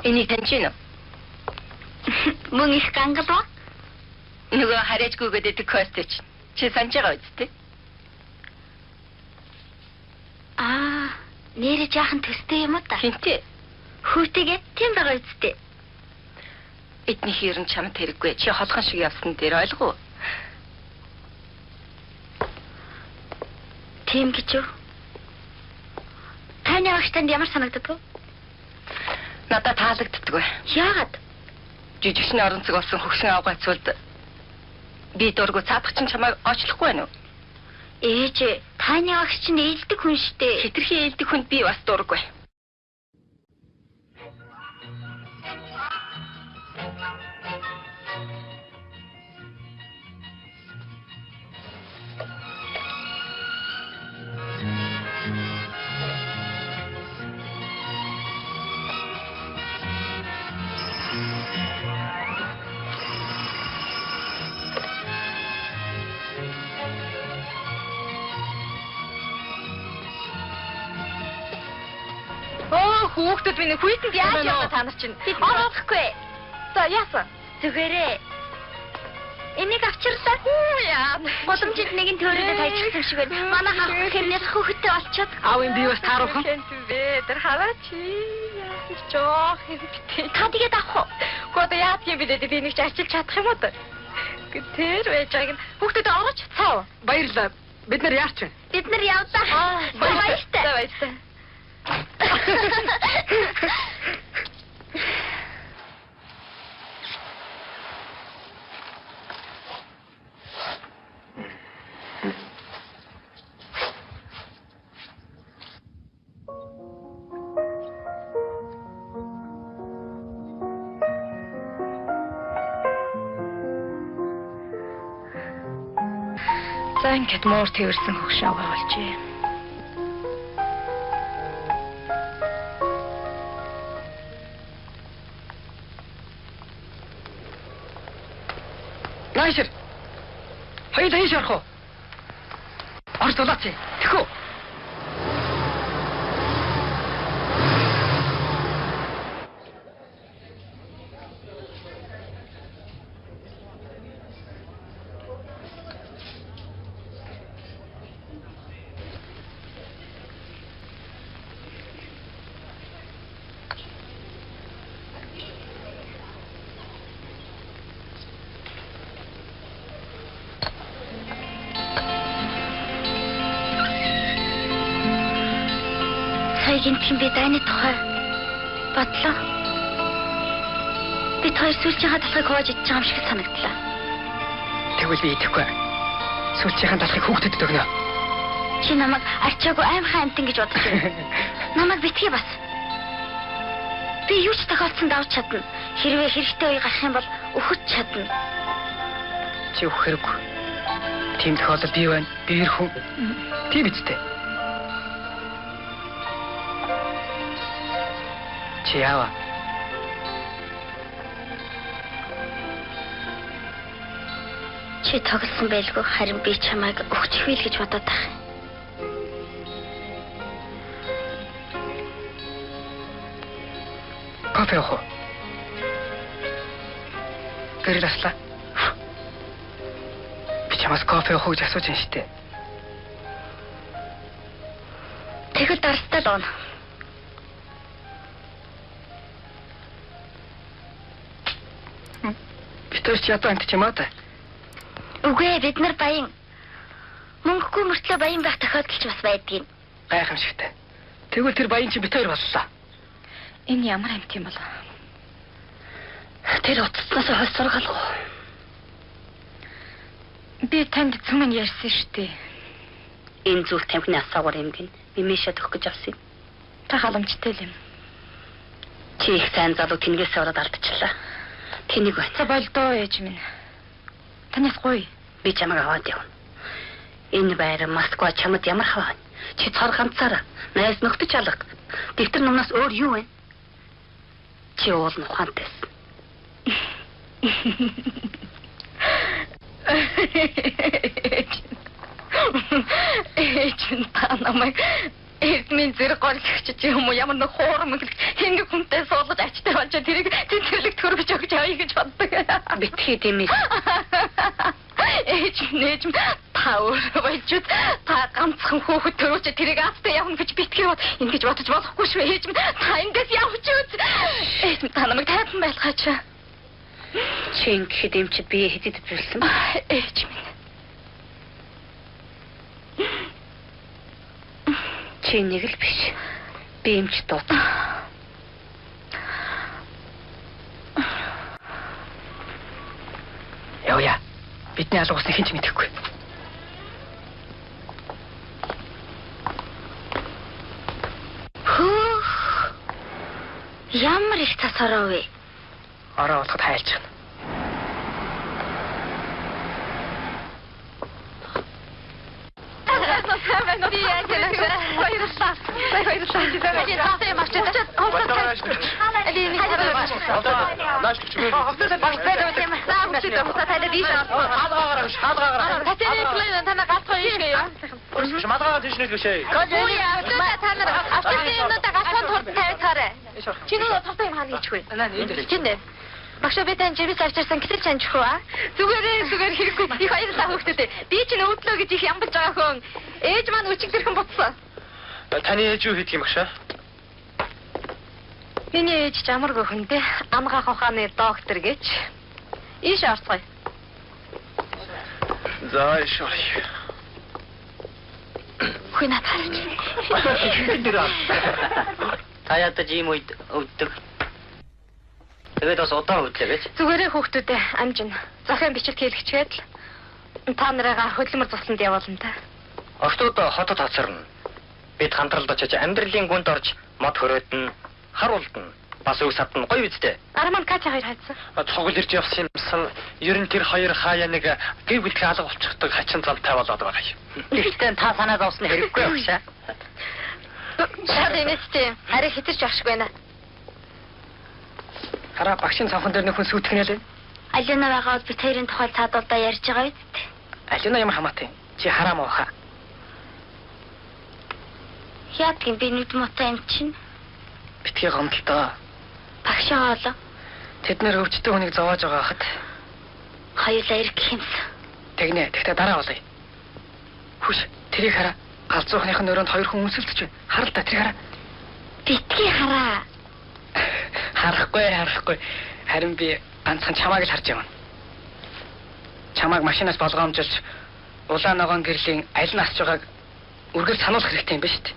Speaker 5: Энийг таньж байна уу?
Speaker 9: Мөн их гангалаа.
Speaker 5: Нөгөө харьяачгүйгээд идэх костч. Чи санаж байгаа үстэй?
Speaker 9: Нэрэ жаахан төстэй юм уу та?
Speaker 5: Хинтээ.
Speaker 9: Хүүтэйгээ тийм байгаа үстэй.
Speaker 5: Эдний хэрэн чамд хэрэггүй. Чи холхон шиг явсан дээр ойлгов уу?
Speaker 9: Тийм гэж юу? Таны агштанд ямар санагддаг вэ?
Speaker 5: Надад таалагддаг бай.
Speaker 9: Яагаад?
Speaker 5: Жижигшний орон зэг болсон хөгсөн авгаа цулд би дургу цаадах чинь чамайг очлохгүй байна уу?
Speaker 9: Ээж, таны агш чинь ээлдэг хүн штэ.
Speaker 5: Хитрхи ээлдэг хүнд би бас дурггүй.
Speaker 4: Хүүхдүүд миний хүйтэнд яаж яваа та нар чинь орохгүй. За яасан?
Speaker 9: Зүгээрээ. Энийг авчирлаа.
Speaker 4: Яа.
Speaker 9: Боломжид нэг нь төрөлөд хайчихсан шиг байна. Манай хах хэрнээс хөхөттэй олчоод.
Speaker 8: Аав энэ би бас тааруулах.
Speaker 4: Тэр хараа чи. Яах жоох юм битээ.
Speaker 9: Та тэгээд авах уу?
Speaker 4: Гоо яах юм бэ? Би нэг ч арчилж чадах юм уу? Тэр байж байгааг нь хүүхдэд орооч цаав.
Speaker 8: Баярлалаа. Бид нар яарч байна?
Speaker 9: Бид нар явлаа. Баяртай.
Speaker 4: Баяртай. За ингээд муур тэрсэн хөгш аваа болжээ.
Speaker 8: Найшэр. Хоёул хийж орох уу? Орж дулаач. Тэхүү.
Speaker 4: сая гинтхэн би дайны тухай бодлоо. Бид хоёр сүүлчийнхаа талхыг хувааж идэж байгаа юм шиг санагдлаа.
Speaker 8: Тэгвэл би идэхгүй. Сүүлчийнхаа талхыг хүүхдэд өгнө.
Speaker 4: Чи намайг арчаагүй аймхан амтан гэж бодож байна. Намайг битгий бас. Би юу ч тохиолдсон давж чадна. Хэрвээ хэрэгтэй үе гарах юм бол өгч чадна.
Speaker 8: Чи өгөх хэрэггүй. Тийм тохиолдол бий байна. Би ир хүн. Тийм үстэй. Чи яава?
Speaker 4: Чи тоглосон байлгүй харин би чамайг өгчихвээ л гэж бодоод байгаа.
Speaker 8: Кофе охо. Гэрэл аслаа. Би чамаас кофе охо гэж асууж байна шүү дээ.
Speaker 4: Тэгэхэд дарстай доон.
Speaker 8: Битүүч ядуу ант чимаа та.
Speaker 4: Үгүй бид нар баян. Мөнгөгүй мөртлөө баян байх тохиолдол ч бас байдгийг.
Speaker 8: Гайхамшигтай. Тэгвэл тэр баян чи бит хоёр боллоо.
Speaker 4: Энэ ямар амт юм бол? Тэр утаснаас хойш сургалгүй. Би танд цөмөн ярьсан шүү дээ.
Speaker 9: Энэ зүйл тамхины асаагаар юм гин. Би мишад өгөх гэж авсан юм.
Speaker 4: Та халамжтай л юм.
Speaker 9: Чи их сайн залуу тэнгээс ороод алдчихлаа. Тэнийг байна.
Speaker 4: За болдоо ээж минь. Танаас гоё.
Speaker 9: Би чамайг аваад явна. Энэ байр Москва чамд ямар хаваа? Чи цар ганцаараа найз нөхдөж алга. Дэвтэр номноос өөр юу вэ? Чи уул нухантайс.
Speaker 4: Ээж та намайг эдмийн зэрэг горлогч юм уу ямар нэг хуурам хинг хүнтэй суулгаж ачтай болж тэрийг тэнцэрлэг төрөж өгч авъя гэж боддог.
Speaker 9: Битгий тийм ээ.
Speaker 4: Ээж та өөрөө байжуд та ганцхан хүүхэд төрөөч тэрийг аастай явна гэж битгий бод ингэж бодож болохгүй шүү ээж та эндээс явж үз. Ээж та намайг тайван байлгаач.
Speaker 9: Чи ингэхэд юм чи бие хэдэд бэлсэн.
Speaker 4: Ээж минь.
Speaker 9: Чи нэг л биш. Би юмч дуут.
Speaker 8: Явъя. Бидний алга усны хинч мэдэхгүй.
Speaker 4: Ямар их тасараа вэ?
Speaker 8: Ороо утгад хайлчих.
Speaker 4: Би яаж баярлалаа. Багшаа би тань живс авчирсан гэтэл чанчих уу? Зүгээр хэрэггүй. Их баярлалаа хүүхдүүд. Би ч нөөдлөө гэж их ямбалж байгаа хүн. Ээж маань өчигдөрхөн буцсан.
Speaker 7: Таны ээж юу хийдэг юм башаа?
Speaker 4: Миний ээж жамаргүй хүн дээ. Амгаах ухааны доктор гэж. Ийш орцгоё.
Speaker 7: За ийш орё.
Speaker 4: Хүн атаарч.
Speaker 1: Та ядаж ийм үед өвддөг. Тэгээд бас удаан өвдлээ гэж.
Speaker 4: Зүгээрээ хүүхдүүдээ амжина. Захын бичиг хийлгчгээд л та нарыгаа хөдөлмөр тусланд явуулна та.
Speaker 1: Охтууд хотод хацарна. Бид хамтралд очиж амьдралын гүнд орж мод хөрөөдөн, харуулдана. Бас өв садна гоё үстэй.
Speaker 4: Арман Катя хоёр хайцсан.
Speaker 7: Цогл ирж явсан юмсан. Ер нь тэр хоёр хаяа нэг гэр бүлтэй алга болчихдог хачин замтай болоод байгаа юм.
Speaker 1: Гэхдээ та санаа зовсны хэрэггүй багшаа.
Speaker 4: Шаад инээстэй. Арай хитэрч авшиг байна.
Speaker 8: Хараа багшийн цанхан дээр нэг хүн сүйтгэнэ лээ.
Speaker 4: Алина байгаад би тэрийн тухай цаадуулдаа ярьж байгаа биз дээ.
Speaker 8: Алина ямар хамаатай. Чи хараа мууха.
Speaker 4: Яагаад би нүд мотой юм чинь?
Speaker 8: Битгий гомдолтой.
Speaker 4: Багшаа олоо.
Speaker 8: Тэд нэр өвчтөе хүнийг зовоож байгаа хат.
Speaker 4: Хоёулаа ирэх юмсан.
Speaker 8: Тэгнэ. Тэгтээ дараа болъё. Хүш, тэрийг хараа. Галзуухныхын өрөөнд хоёр хүн үнсэлдэж байна. Харал та тэрийг хараа.
Speaker 4: Битгий хараа.
Speaker 8: Харахгүй. Харин би ганцхан чамааг л харж явна. Чамааг машинаас болгоомжилж улаан ногоон гэрлийн аль нь асж байгааг үргэлж сануулах хэрэгтэй юм ба шүү дээ.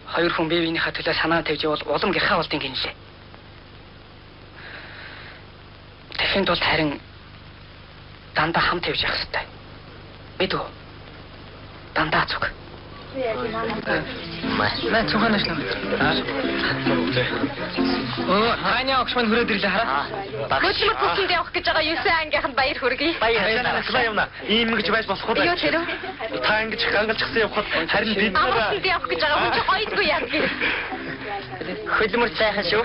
Speaker 8: Хоёр хүн бие биенийхээ төлөө санаа тавьж явал улам гэрхаа болдгийг гинлээ. Тэхийн тулд харин дандаа хамт тавьж явах хэрэгтэй. Мэдв. Дандаа зүг. Маа цуганаш нэ. Ханя огшман хүрээд ирлээ хараа.
Speaker 4: Хөдөлмөр бүсэнд явах гэж байгаа 9 ангийнхан баяр хүргэе.
Speaker 7: Баярлалаа юмна. Ийм гэж байж болох уу?
Speaker 4: Юу тэр вэ?
Speaker 7: Та ингэж гангалчихсан явхад харин бид
Speaker 4: Амралтанд явах гэж байгаа хүн чи хоёргүй яа гээ.
Speaker 1: Хөдөлмөр сайхан шүү.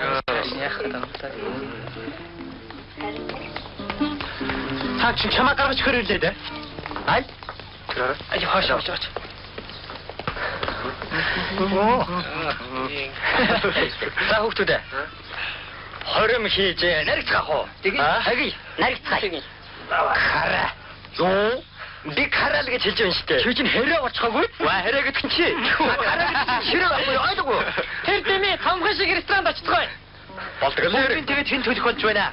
Speaker 7: Та чи чамаа гаргаж хөрөөлээ дээ.
Speaker 1: Аль?
Speaker 7: Ай хашаач.
Speaker 1: За хүүхдүүд. Хором хийж наригцгаах уу? Хаги, наригцгаах. Хараа. Юу? Би хараа л гэж хэлж байна шүү дээ. Чи чинь хэрэг очихоогүй? Ва хэрэг гэдэг чи. Хараа гэж хэрэг авахгүй ойлгоо.
Speaker 8: Тэр дэмий хамхын шиг ресторанд очтгоо.
Speaker 7: Болдог л хэрэг. Тэгээд хэн төлөх болж байна?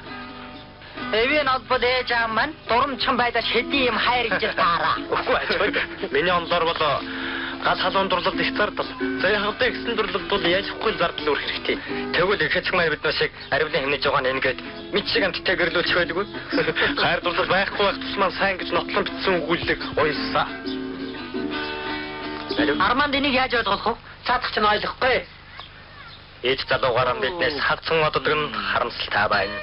Speaker 1: Эвэн одбод ээжаам маань дурамчхан байдал хэдий юм хайр гэж таараа.
Speaker 7: Үгүй ажгүй. Миний онлоор бол гал халуун дурлалд их зардал. За яг одоо ихсэн дурлалд бол яаж ихгүй зардал өрөх хэрэгтэй. Тэгвэл их хэцэг маяг биднээс шиг аривны хэмнэж байгаа нь ингээд мэд шиг амттай гэрлүүлчих байдгүй. Хайр дурлал байхгүй байх тусмаа сайн гэж нотлон битсэн өгүүлэг уйлсаа.
Speaker 1: Арманд энийг яаж ойлгох вэ? Цаадах чинь ойлгохгүй.
Speaker 7: Ээж залуугаараа биднээс хагцсан одод нь харамсалтай байна.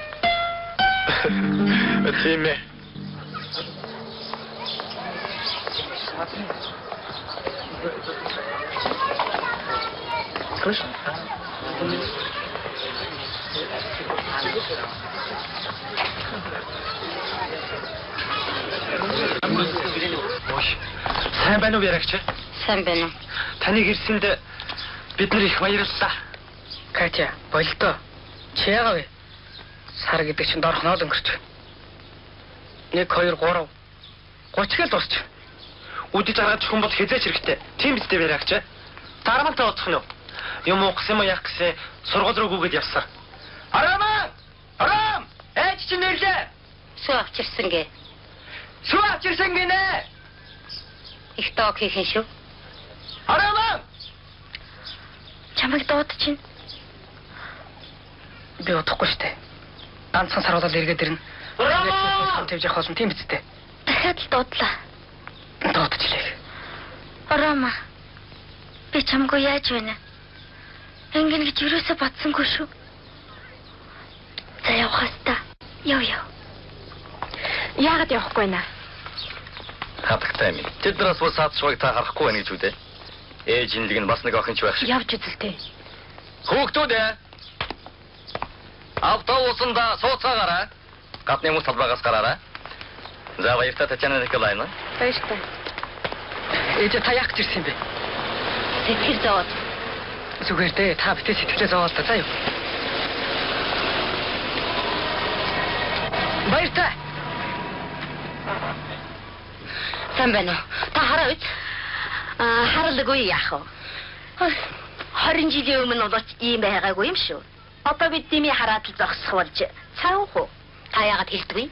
Speaker 7: Тийм ээ. Хорошо. Сайн байна уу ярагч?
Speaker 9: Сайн байна уу?
Speaker 7: Таныг ирсэнд бид нар их баярлалаа.
Speaker 8: Катя, болтоо. Чи яагаад вэ? Сар гэдэг чинь дорхноод өнгөрч. 1 2 3 30-д дуусч.
Speaker 7: Үдий зараад хүн бол хязгаарч хэрэгтэй. Тийм биз дээ ярагч. Дарамтаа оцох нь юу? Юм уу гэсэн юм яах гэсэн сургууль руу гүгээд явсан. Арам! Ээж чинь нэрлээ.
Speaker 9: Сүү авчирсан гээ.
Speaker 7: Сүү авчирсан гинэ.
Speaker 9: Их тоог хийхэн шүү.
Speaker 7: Арам!
Speaker 4: Чамайг дууд чинь.
Speaker 8: Би удахгүй штэ. Ганцхан сар болол эргээд ирнэ. Хамт явж явах болно тийм биз дээ.
Speaker 4: Дахиад л дуудлаа.
Speaker 8: Дуудчихлээ.
Speaker 4: Орома. Би чамгүй яаж байна? Ингэн гэж юусоо батсангүй шүү. За явах хэвээр. Яв. Яагаад явахгүй наа?
Speaker 1: Хатагтай минь. Тэднээс бол саадшгүй та харахгүй байна гэж үдээ. Ээж инлэг нь бас нэг охин ч байх шиг.
Speaker 4: Явж үзэлтэй.
Speaker 1: Хүүхдүүд ээ. Автобусында сууцаагаараа. Гадны хүмүүс талбайгаас гараараа. За баяртай Татьяна Николаевна.
Speaker 4: Баяртай.
Speaker 8: Ээж та яах гэж ирсэн бэ?
Speaker 9: Сэтгэл зовоод.
Speaker 8: Зүгээр дээ. Та битээ сэтгэлээ зовоол та заа юу. Баяртай.
Speaker 9: Сайн байна уу? Та хараа үз. Харалгүй яах вэ? 20 жилийн өмнө бол ийм байгаагүй юм шүү. Одоо бид дими хараад л зогсох болж цаавах уу? Та яагаад хэлдэггүй?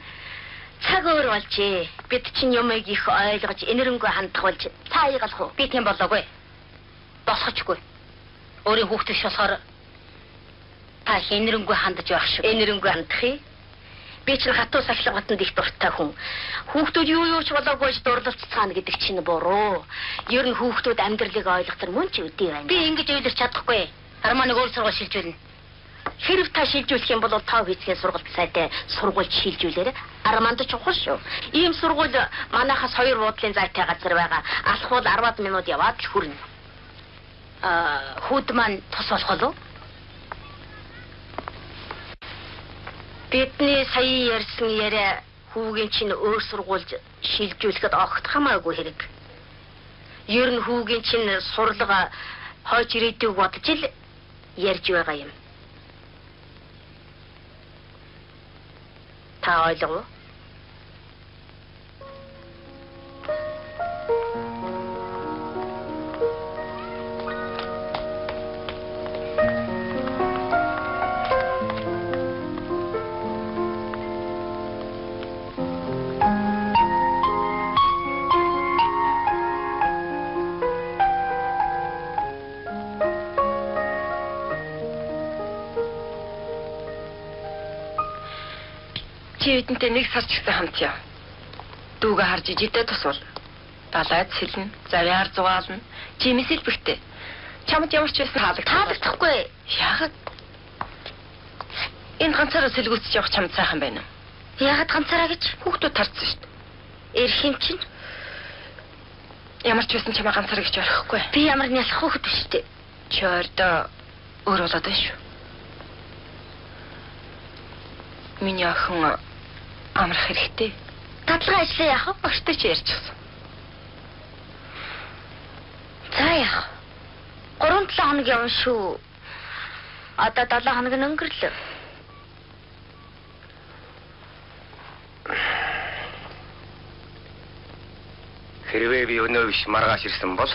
Speaker 9: Цаг өөр болжээ. Бид чинь юмыг их ойлгож, энэрэнгүй хандах болж цааигалах уу? Би тийм болоогүй. Босгочгүй. Өөрийн хүүхдээс болохоор та энэрэнгүй хандаж байх шүү. Энэрэнгүй хандах юм. Би чинь хатуу сахилга батанд их дуртай хүн. Хүүхдүүд юу ч болоогүй ч дурлалцгаана гэдэг чинь буруу. Ер нь хүүхдүүд амьдралыг ойлгохтор мөн ч үдий байна. Би ингэж ойлгож чадахгүй. Арманыг өөр сургууль шилжүүлнэ. Хэрэг та шилжүүлэх юм бол тав хийцгээ сургалт сайтай сургууль шилжүүлээрэ. Арманд чухал шүү. Ийм сургууль манайхаас 2 буудлын зайтай газар байгаа. Алхвал 10 минут яваад л хүрнэ. Хүүд маань тус болох уу? Бидний сая ярьсан яриа хүүгийн чинь өөр сургуульд шилжүүлэхэд огт хамаагүй хэрэг. Ер нь хүүгийн чинь сурлага хойч ирээдүйг бодож ил ярьж байгаа юм. Та ойлгов уу?
Speaker 5: Чи бидэнтэй нэг сар ч ихтэй хамт яв. Дүүгээ харж ижидээ тусвал. Далайд сэлнэ, завьяар зугаална. Чимээс илбэртэй. Чамд ямар ч байсан
Speaker 4: Таалагдахгүй.
Speaker 5: Яагаад? Энэ ганцаараа сэлгүүцэж явах чамд сайхан байна уу?
Speaker 4: Яагаад ганцаараа гэж?
Speaker 5: Хүүхдүүд тарцсан шүү дээ.
Speaker 4: Ирэх юм чинь.
Speaker 5: Ямар ч байсан чамаа ганцаараа гэж орхихгүй.
Speaker 4: Би ямар нялх хүүхэд биш үү?
Speaker 5: Чи ойрдоо өөр болоод байна шүү. Миний охин амрах хэрэгтэй.
Speaker 4: Дадлага ажиллаа яах вэ?
Speaker 5: Багштай ч ярьчихсан.
Speaker 4: За яах? 3-7 хоног явна шүү. Одоо 7 хоног нь өнгөрлөө.
Speaker 6: Хэрвээ би өнөө биш маргааш ирсэн бол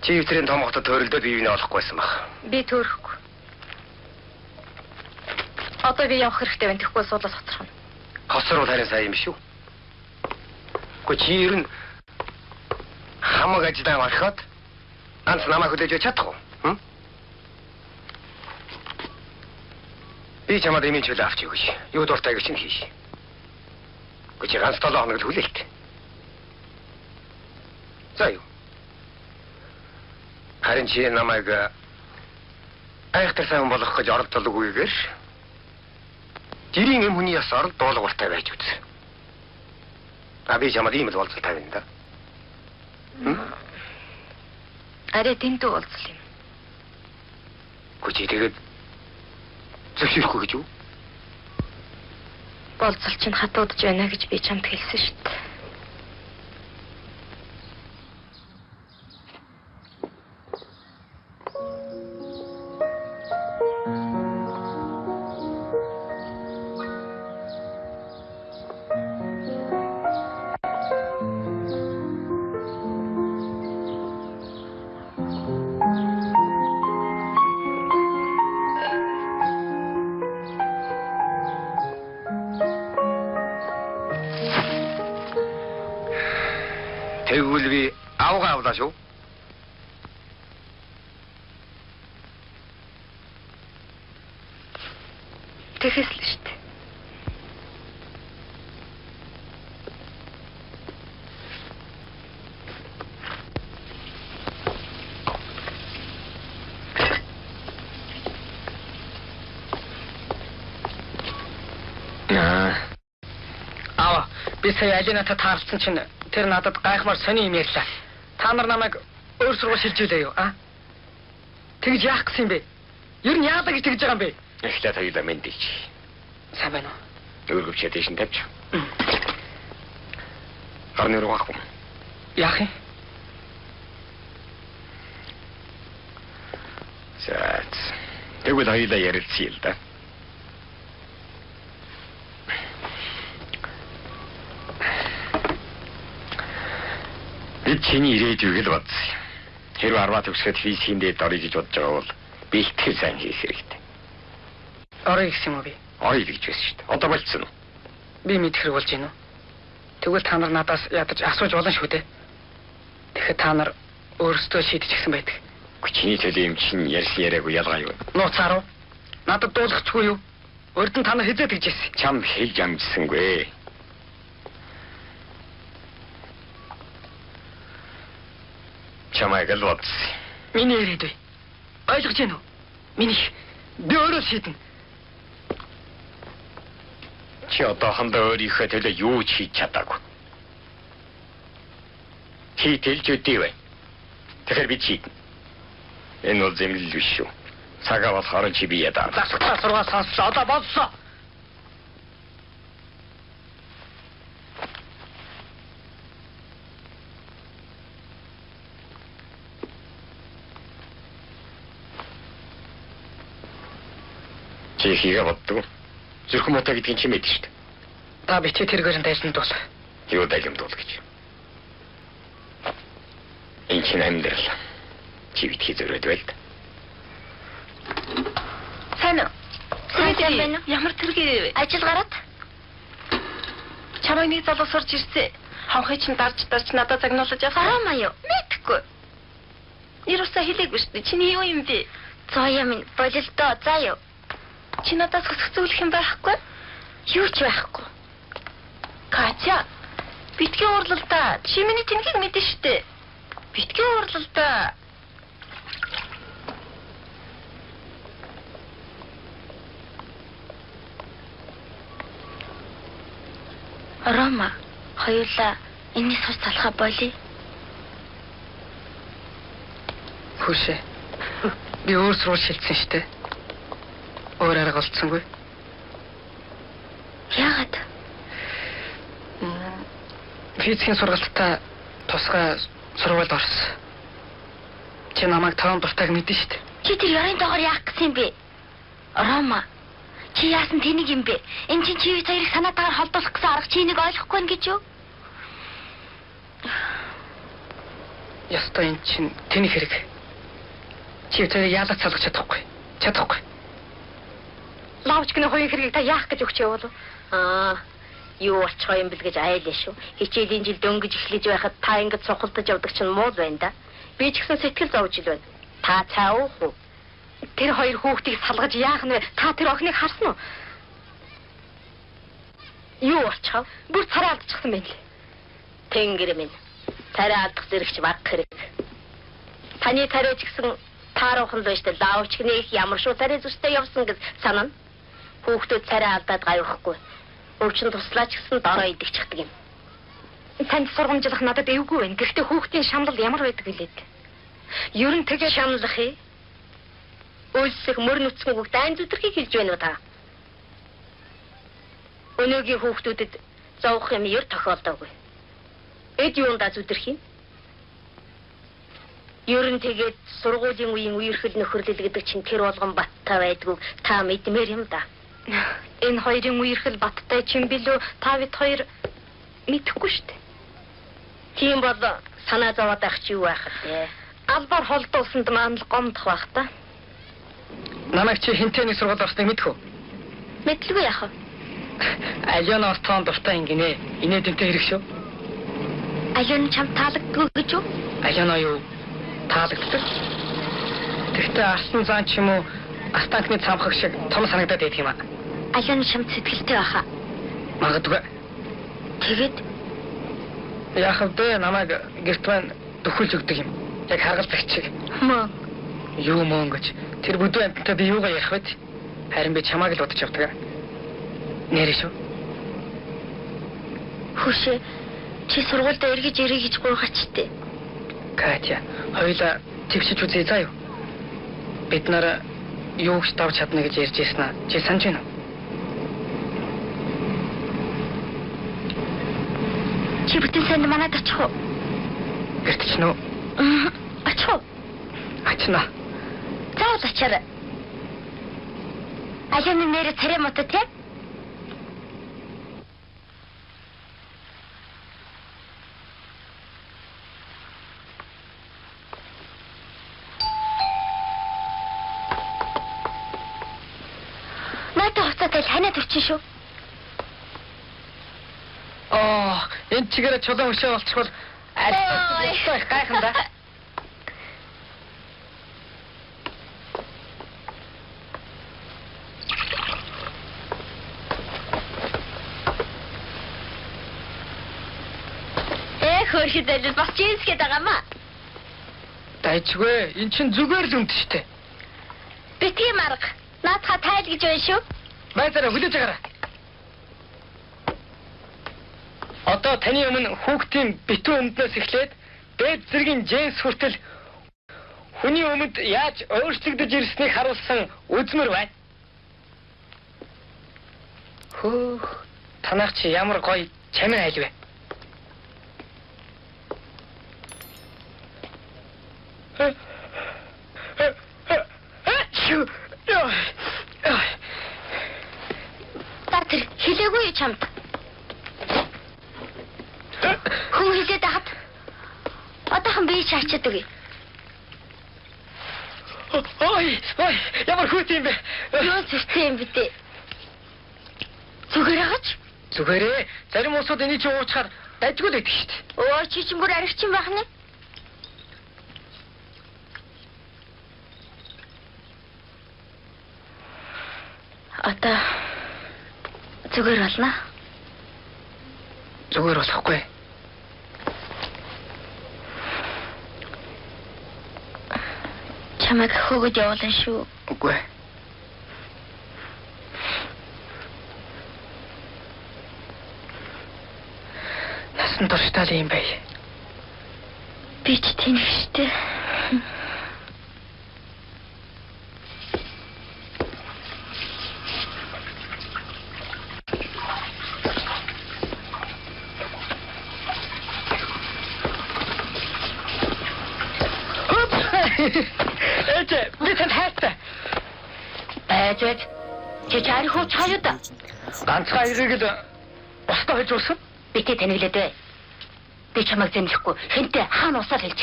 Speaker 6: чи өдрийн том хотод төрөлдөө биевний олохгүйсэн баг.
Speaker 4: Би төөрөхгүй. Одоо би явах хэрэгтэй байна. Тэгэхгүй суулаас хоцорхно.
Speaker 6: Хоцрол харин сайн юм шүү. Гэхдээ чи ер нь хамаг ажиллаа орхиод ганц намайг хүлээж авч чадах уу? Би чамд эмийн чөлөө авч өгье. Юу дуртай гэж чинь хийш. Гэхдээ чи ганц 7 хоног л хүлээлт. За юу. Харин чи намайг айхтар сайн болох гэж оролдолгүйгээр жирийн эм хүний ясаар дуулууртай байж үз. Би чамд ийм л болцол тавина да.
Speaker 5: Арай тэнтүү болцол юм.
Speaker 6: Гэхдээ тэгээд зөвшөөрөхгүй гэж юу?
Speaker 4: Болцол чинь хатуудж байна гэж би чамд хэлсэн шүү дээ.
Speaker 6: Тэгвэл би авгаа авлаа шүү.
Speaker 4: Тэхэс л шүү дээ.
Speaker 8: Би сая Алинатай таарлцсан чинь тэр надад гайхмаар сони юм ярьлаа. Та нар намайг өөр сургууль шилжүүлээ юу, а? Тэгж яах гэсэн юм бэ? Ер нь яадаг гэж тэгж байгаа юм бэ?
Speaker 6: Эхлээд хоёулаа мэндийч.
Speaker 8: Сайн байна уу?
Speaker 6: Өөргөвчөө дэшин тавьч. Гарны руу гах.
Speaker 8: Яах юм?
Speaker 6: Тэгвэл хоёулаа ярилцъя л да. Би чиний ирээдүйг л бодсон. Хэрвээ 10 төгсгöd физикийн дээд орё гэж бодож байгаа бол би ихтгэл сайн хийх хэрэгтэй.
Speaker 8: Орё гэсэн юм уу би?
Speaker 6: Орё гэж байсан шүү дээ. Одоо болцсон уу?
Speaker 8: Би мэд хэрэг болж байна уу? Тэгвэл та нар надаас ядаж асууж болно шүү дээ. Тэгэхэд та нар өөрсдөө шийдчихсэн байдаг.
Speaker 6: Чиний төлөө юм чинь ярьсан яриаггүй ялгаа юу?
Speaker 8: Нууцаар уу? Надад дуулахчгүй юу? Урд нь та нар хизээд гэжсэн.
Speaker 6: Чамд хэлж амжсангүй. Чамайг л бодсон.
Speaker 8: Миний ирээдүй. Ойлгож байна уу? Миний би өөрөө шийднэ.
Speaker 6: Чи одоохондоо өөрийнхөө төлөө юу ч хийж чадаагүй. Чи тэлж үдээ бай. Тэгэхээр би шийднэ. Энэ бол зэмлэл биш шүү. Цагаа болохоор чи бие даа.
Speaker 8: Засагтаа сургууль сонслоо. Одоо болсоо.
Speaker 6: Чи хийгээ боддог. Зүрхэн муутай гэдгийг чи мэдэн шүү дээ.
Speaker 8: Та битгий тэргээр нь дайсандуул.
Speaker 6: Юу дайлимдуул гэж. Энэ чинь амьдрал. Чи битгий зөрөөд байл.
Speaker 5: Сайн уу?
Speaker 4: Сайн байна уу?
Speaker 5: Ямар тэргээ
Speaker 4: Ажил гараад
Speaker 5: чамайг нэг залуу сурж ирсэн. Хонхой чинь дарж надад загнуулж явсан.
Speaker 4: гараамаа юу?
Speaker 5: Мэдхгүй. Юусаа хэлээгүй шүү дээ. Чиний юу юм бэ?
Speaker 4: Зоя минь болилдоо заа юу. Чи надаас хөсөх зүйлх юм байхгүй? Юу ч байхгүй. Катя, битгий уурлалдаа. Чи миний тэнхийг мэдэн штэ. Битгий уурлалдаа. Рома, хоёулаа энэс хос талхаа болий.
Speaker 8: Хүшээ. Би өөрс рүү шилжсэн штэ. Өөр арга олцсонгүй.
Speaker 4: Яагаад?
Speaker 8: Физикийн сургалтаа тусгай сургуульд орсон. Чи намайг таван дуртайг мэдэн штэ.
Speaker 4: Чи тэр ярын доогоор яах гэсэн юм бэ? Рома, чи яасан тэнийг юм бэ? Энд чинь чи хоёрыг санаатаагаар холбоолох гэсэн арга чи нэг ойлгохгүй нь гэж юу?
Speaker 8: Ястай энэ чинь тэний хэрэг. Чи тэрийг яалаад салгах чадахгүй. Чадахгүй.
Speaker 4: Лавчгны хоёрын хэргийг та яах гэж өгч явуулав? Юу болчихоо юм бэл гэж айлаа шүү. Хичээлийн жил дөнгөж эхлэж байхад та ингэж сухалдаж явдаг чинь муу байна да. Би ч гэсэн сэтгэл зовж ил байна. Та цаавах уу? Тэр хоёр хүүхдийг салгаж яах нь вэ? Та тэр охиныг харсан уу? Юу болчихоо? Бүр царай алдчихсан байна лээ. Тэнгэр минь. Царай алдах зэрэгч баг хэрэг. Таны царай ч гэсэн тааруухан л штэ лаавчгны их ямар шүү царай зүстэй явсан гэж санана. Хүүхдүүд царай алдаад гайвахгүй. Өвчин туслаач гэсэн дороо идэгчихдэг юм. Танд сургамжлах надад эвгүй байна. Гэхдээ хүүхдийн шамлал ямар байдаг гэлээд. Ер нь тэгээ шамлах ээ. Өлсөх мөр нүцгэн хүүхд айн зүтрхийг хэлж байна уу та? Өнөөгийн хүүхдүүдэд зовох юм ер тохиолдоогүй. Эд юундаа зүтрх юм? Ер нь тэгээд сургуулийн үеийн үерхэл нөхөрлөл гэдэг чинь тэр болгон баттай байдгүй та мэдмээр юм да. Энэ хоёрын үерхэл баттай ч юм билүү та бид хоёр мэдэхгүй штэ. Тийм бол санаа зовоод ах чи юу байх вэ? Албаар холдуулсанд маань л гомдох байх та.
Speaker 8: Намайг чи хинтээний сургууль орсныг мэдэх үү?
Speaker 4: Мэдлгүй яах вэ?
Speaker 8: Алиона Остон дуртай ингэнэ. Инээ тэнтэй хэрэг шүү.
Speaker 4: Алиона чам таалагдгүй гэж юу?
Speaker 8: Алиона юу? Таалагддаг. Тэгтээ арсан зан ч юм уу астанкны цамхаг шиг том санагдаад байдаг юм аа.
Speaker 4: Алиона чам сэтгэлтэй байхаа.
Speaker 8: Магадгүй.
Speaker 4: Тэгээд
Speaker 8: яах вэ? Намайг гэрт байна дөхүүлж өгдөг юм. Яг харгалзагч шиг.
Speaker 4: Мөн.
Speaker 8: Юу мөн гэж. Тэр бүдүү амттай би юугаа ярих вэ? Харин би чамааг л бодож явдаг. Нэрээ шүү.
Speaker 4: Хүшээ. Чи сургуультай эргэж ирэй гэж гуйхачтэй.
Speaker 8: Катя, хоёулаа тэгшиж үзье заа юу? Бид нар юу ч давж чадна гэж ярьж ирсэн аа. Чи санаж байна уу?
Speaker 4: Чи бүтэн санд манад очих уу?
Speaker 8: Гэрт ч нөө.
Speaker 4: Очих уу?
Speaker 8: Очно.
Speaker 4: Заавал очаарай. Алианы нэрээ царай мото тий? Надад ханаа төрчин шүү.
Speaker 8: Энэ чигээр чулуун өшөө болчихвол аль гайхан да.
Speaker 4: Хөрхөдөл бас чийсгээд байгаа маа.
Speaker 8: Дайчгүй, эн чин зүгээр л үнт штэ.
Speaker 4: Битгий марга. Наадха тайл гэж байна шүү.
Speaker 8: Байцаараа хүлээж агараа. Одоо таны өмнө хүүхдийн битүү өмднөөс эхлээд дээд зэргийн Джеймс хүртэл хүний өмнөд яаж өөрчлөгдөж ирснийг харуулсан үзмэр байна. Хөөх, танах чи ямар гоё чамин айл вэ?
Speaker 4: Татэр хэлээгүй чамд. Хүн хэлээд хат. Одоохон би чаачаад үгүй.
Speaker 8: Ой, ямар хүүт юм бэ?
Speaker 4: Юу зүртэй юм бэ? Зүгээр агач.
Speaker 8: Зүгээрээ, зарим улсууд энийг чи уучахаар дайггүй л байдаг шүү дээ.
Speaker 4: Оо, чи ч бүр аригчин байх нь. Одоо зүгээр болно.
Speaker 8: Зүгээр болохгүй.
Speaker 4: Чамайг хөөгд явуулна шүү.
Speaker 8: Үгүй. Насан туршдаа юм бай.
Speaker 4: Би ч тийм штэ.
Speaker 8: Эцэг, би танд хайртай.
Speaker 4: Эцэг, чи чари хөө чаяад.
Speaker 8: Ганцхан ирээд босдоо хэж урсан.
Speaker 4: Би тэ танилээд бай. Би чамайг зэмлэхгүй. Хинтээ хаана усаар хэлж.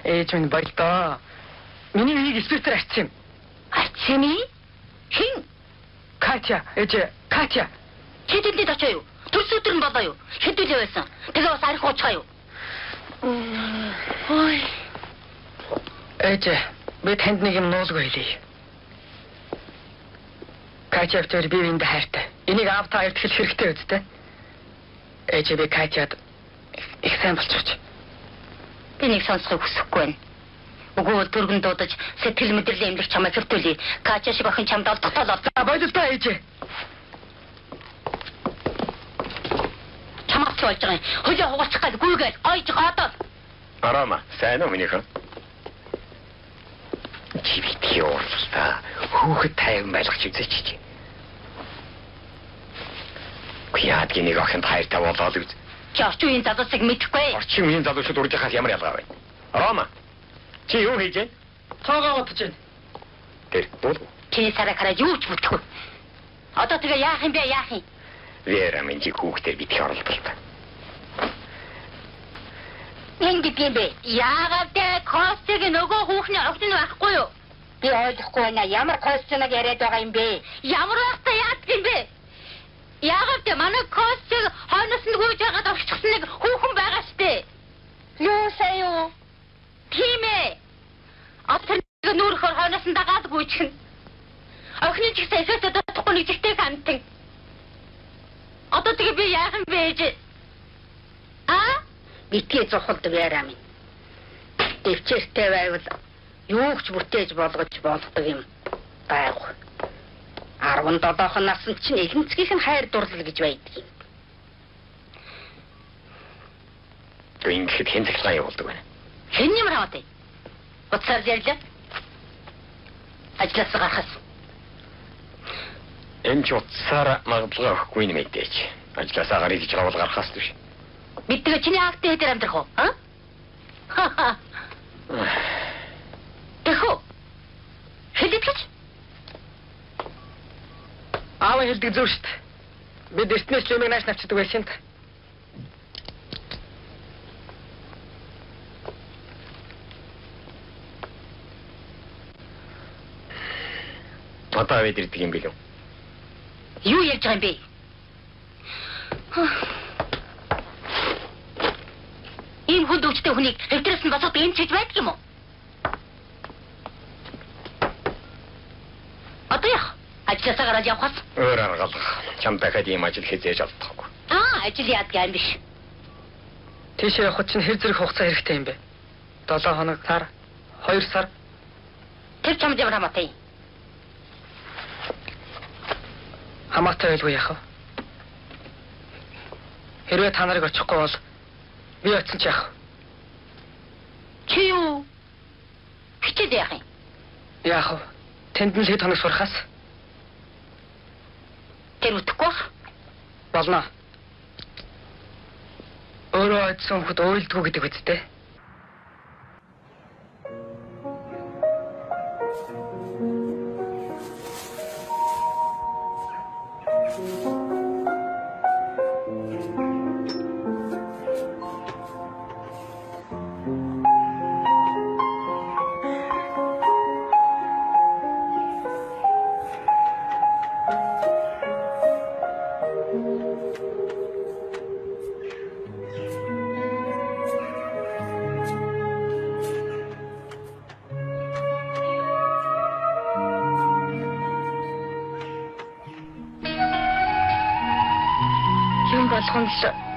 Speaker 8: Ээж минь баялдаа. Миний үеийг спиртээр арчсан юм.
Speaker 4: Арчсан юм? Хин?
Speaker 8: Катя, ээж, Катя.
Speaker 4: Чи тэнд очоо юу? Төрс өдөр нь болоо юу? Хэдүүлээ байсан. Тэгээ бас арих уучгаа юу? Ой.
Speaker 8: Ээж, би танд нэг юм нуулгүй хэлье. Катя автор би биэнд хайртай. Энийг аавтаа өвтгөл хэрэгтэй үсттэй. Ээж би Катяд их сайн болчихч.
Speaker 4: Би нэг сонсохыг хүсэхгүй байна. Өгөө дөргөн дуудаж сэтгэл мэдрэл эмлэх чамайг хөртүүлье. Катя шиг охин чамд олдтолоод.
Speaker 8: Баярлалаа ээж.
Speaker 4: Чамаас болж байгаа. Хөлөө хугаачих гал гүйгээл ойж гадаад.
Speaker 7: Арама, сайн уу минийх? Чивити уурсаа. Хүүхэд тайван байлгах үзэж чи. Яад гинэг охин хайртай болоод үз.
Speaker 4: Чи орчин үеийн залуусыг мэдэхгүй.
Speaker 7: Орчин үеийн залуучууд урьдахаас ямар ялгаа вэ? Арама. Чи юу хийж вэ?
Speaker 8: Цоогоо утж байна.
Speaker 7: Тэр бол
Speaker 4: Чи сарахараа юу ч бүтэхгүй. Одоо тэгээ яах юм бэ яах юм?
Speaker 7: Вера минь чи хүүхдээ битгий оролдолтой.
Speaker 4: Энд юм бэ? Яагаад тэ костыг нөгөө хүүхний огт нь байхгүй юу? Би ойлгохгүй байна. Ямар костныг яриад байгаа юм бэ? Ямар байхдаа яадаг юм бэ? Яагаад тэ манай костыг хойноос нь гүйж байгаад орчихсан нэг хүүхэн байгаа штэ. Юу сая? Тийм ээ. Атэр нүрхөр хойноос нь дагаад гүйчихнэ. Охины ч ихтэй эсэт дотохгүй нэг жигтэй хантын. Одоо тэгээ би яах юм бэ ээж? Аа? Битгий зохолдог яриа минь. Дэвчээртэй байвал юу ч бүтээж болгож болгодог юм байгу. 17 наснд чинь элэнцгийнх нь хайр дурлал гэж байдаг юм.
Speaker 7: Тэг ингэхэд хэн цэглаа явуулдаг байна.
Speaker 4: Хэн юм хаваатай? Уцаар ярьлаа. Ажлаас гарахаас.
Speaker 7: Энэ ч утсаар магадлал өгөхгүй юм мэдээч. Ажлаас гарыг гэж равал гарахаас түш.
Speaker 4: Мэддэг чиний акт дээр амьдрах уу? Аа? Тэхүү. Хэдийгч
Speaker 8: Аава хэлдэг зөв шүү дээ. Бид эртнээс л юмыг нааш навчдаг байсан та.
Speaker 7: Одоо бид ирдэг юм билүү?
Speaker 4: юу ярьж байгаа юм бэ? Ийм хүнд өвчтэй хүнийг өвдрөөс нь босоод энэ чиж байдаг юм уу? Одоо яах? Ажлаасаа гараад явхаас?
Speaker 7: Өөр аргалах. Чам дахиад ийм ажил хийж алдахгүй.
Speaker 4: Ажил яадаг юм биш.
Speaker 8: Тийшээ явах чинь хэр зэрэг хугацаа хэрэгтэй юм бэ? 7 хоног, сар, 2 сар.
Speaker 4: Тэр чамд ямар хамаатай?
Speaker 8: Хамаатай байлгүй яах вэ? Хэрвээ та нарыг очихгүй бол би очсон ч яах вэ?
Speaker 4: Чи юу? Хичээд яах юм?
Speaker 8: Яах вэ? Тэнд нь хэд хоног сурахаас?
Speaker 4: Тэр үтгэхгүй
Speaker 8: болно. Өөрөө очсон хөхд уйлдгүй гэдэг үстэй. болгон л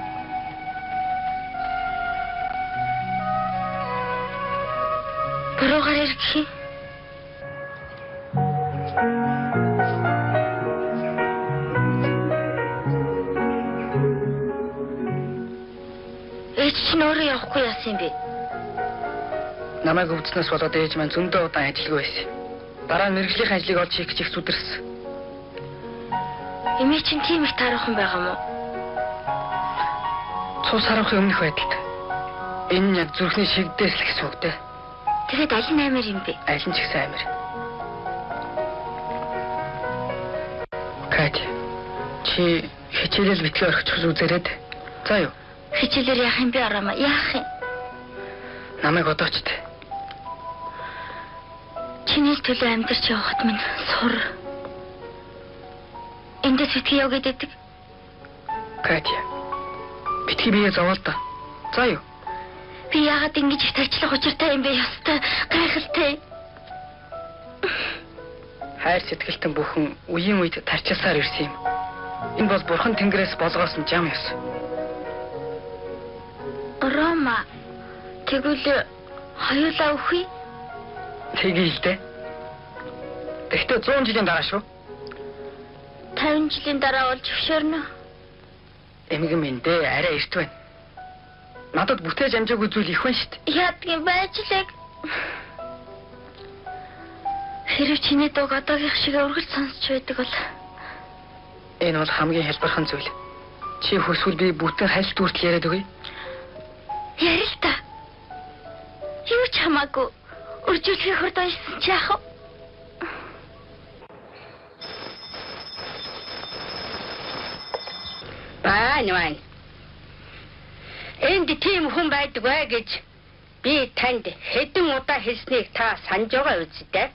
Speaker 4: буруугаар ярих юм. Ээж чинь өөрөө явахгүй яасан юм бэ?
Speaker 8: Намайг өвдснөөс болоод ээж маань зөндөө удаан ажилгүй байсан. Дараа нь мэрэгжлийн ажлыг олж хийх гэж их зүдэрсэн.
Speaker 4: Эмээ чинь тийм их таарахын байгаа мó?
Speaker 8: Цус харахын өмнөх байдалд. Энэ нь яг зүрхний шигдээс л гэсэн үг дээ.
Speaker 4: Тэгээд аль нь амар юм бэ?
Speaker 8: Аль нь ч гэсэн амар. Катя, чи хичээлэл битлээ орхичих үзээрээд. За юу?
Speaker 4: Хичээлээр яах юм бэ Арамаа? Яах юм?
Speaker 8: Намайг одооч дээ.
Speaker 4: Чиний төлөө амьдарч явахад минь сур. Эндээс битгий яв гэдэг.
Speaker 8: Катя, битгий бие зовоол та. За юу?
Speaker 4: Би яагаад ингэж их тарчлах учиртай юм бэ? Ястай гайхалтай.
Speaker 8: Хайр сэтгэлтэн бүхэн үеийн үед тарчилсаар ирсэн юм. Энэ бол бурхан тэнгэрээс болгоосон жам ёс.
Speaker 4: Рома, тэгвэл хоёулаа өхий?
Speaker 8: Тэгийг л дээ. Тэгтээ 100 жилийн дараа шүү.
Speaker 4: 50 жилийн дараа болж өвшөрнө.
Speaker 8: Эмгэн минь дээ, арай эрт байна. Надад бүтээж амжаагүй зүйл их байна шүү дээ.
Speaker 4: Яадгийн байжлаг. Хэрэг чиний дууг одоогийн шиг ургалж сонсч байдаг бол
Speaker 8: энэ бол хамгийн хэлбэрхэн зүйл. Чи хүсвэл би бүтэн хайлт хүртэл яриад өгье.
Speaker 4: Ярил та. Юу ч хамаагүй. Үржүүлэхийг хурдайсан чи яах вэ?
Speaker 9: Баанван. Энд тийм хүн байдаг бай гэж би танд хэдэн удаа хэлснийг та санаж байгаа үст дээ.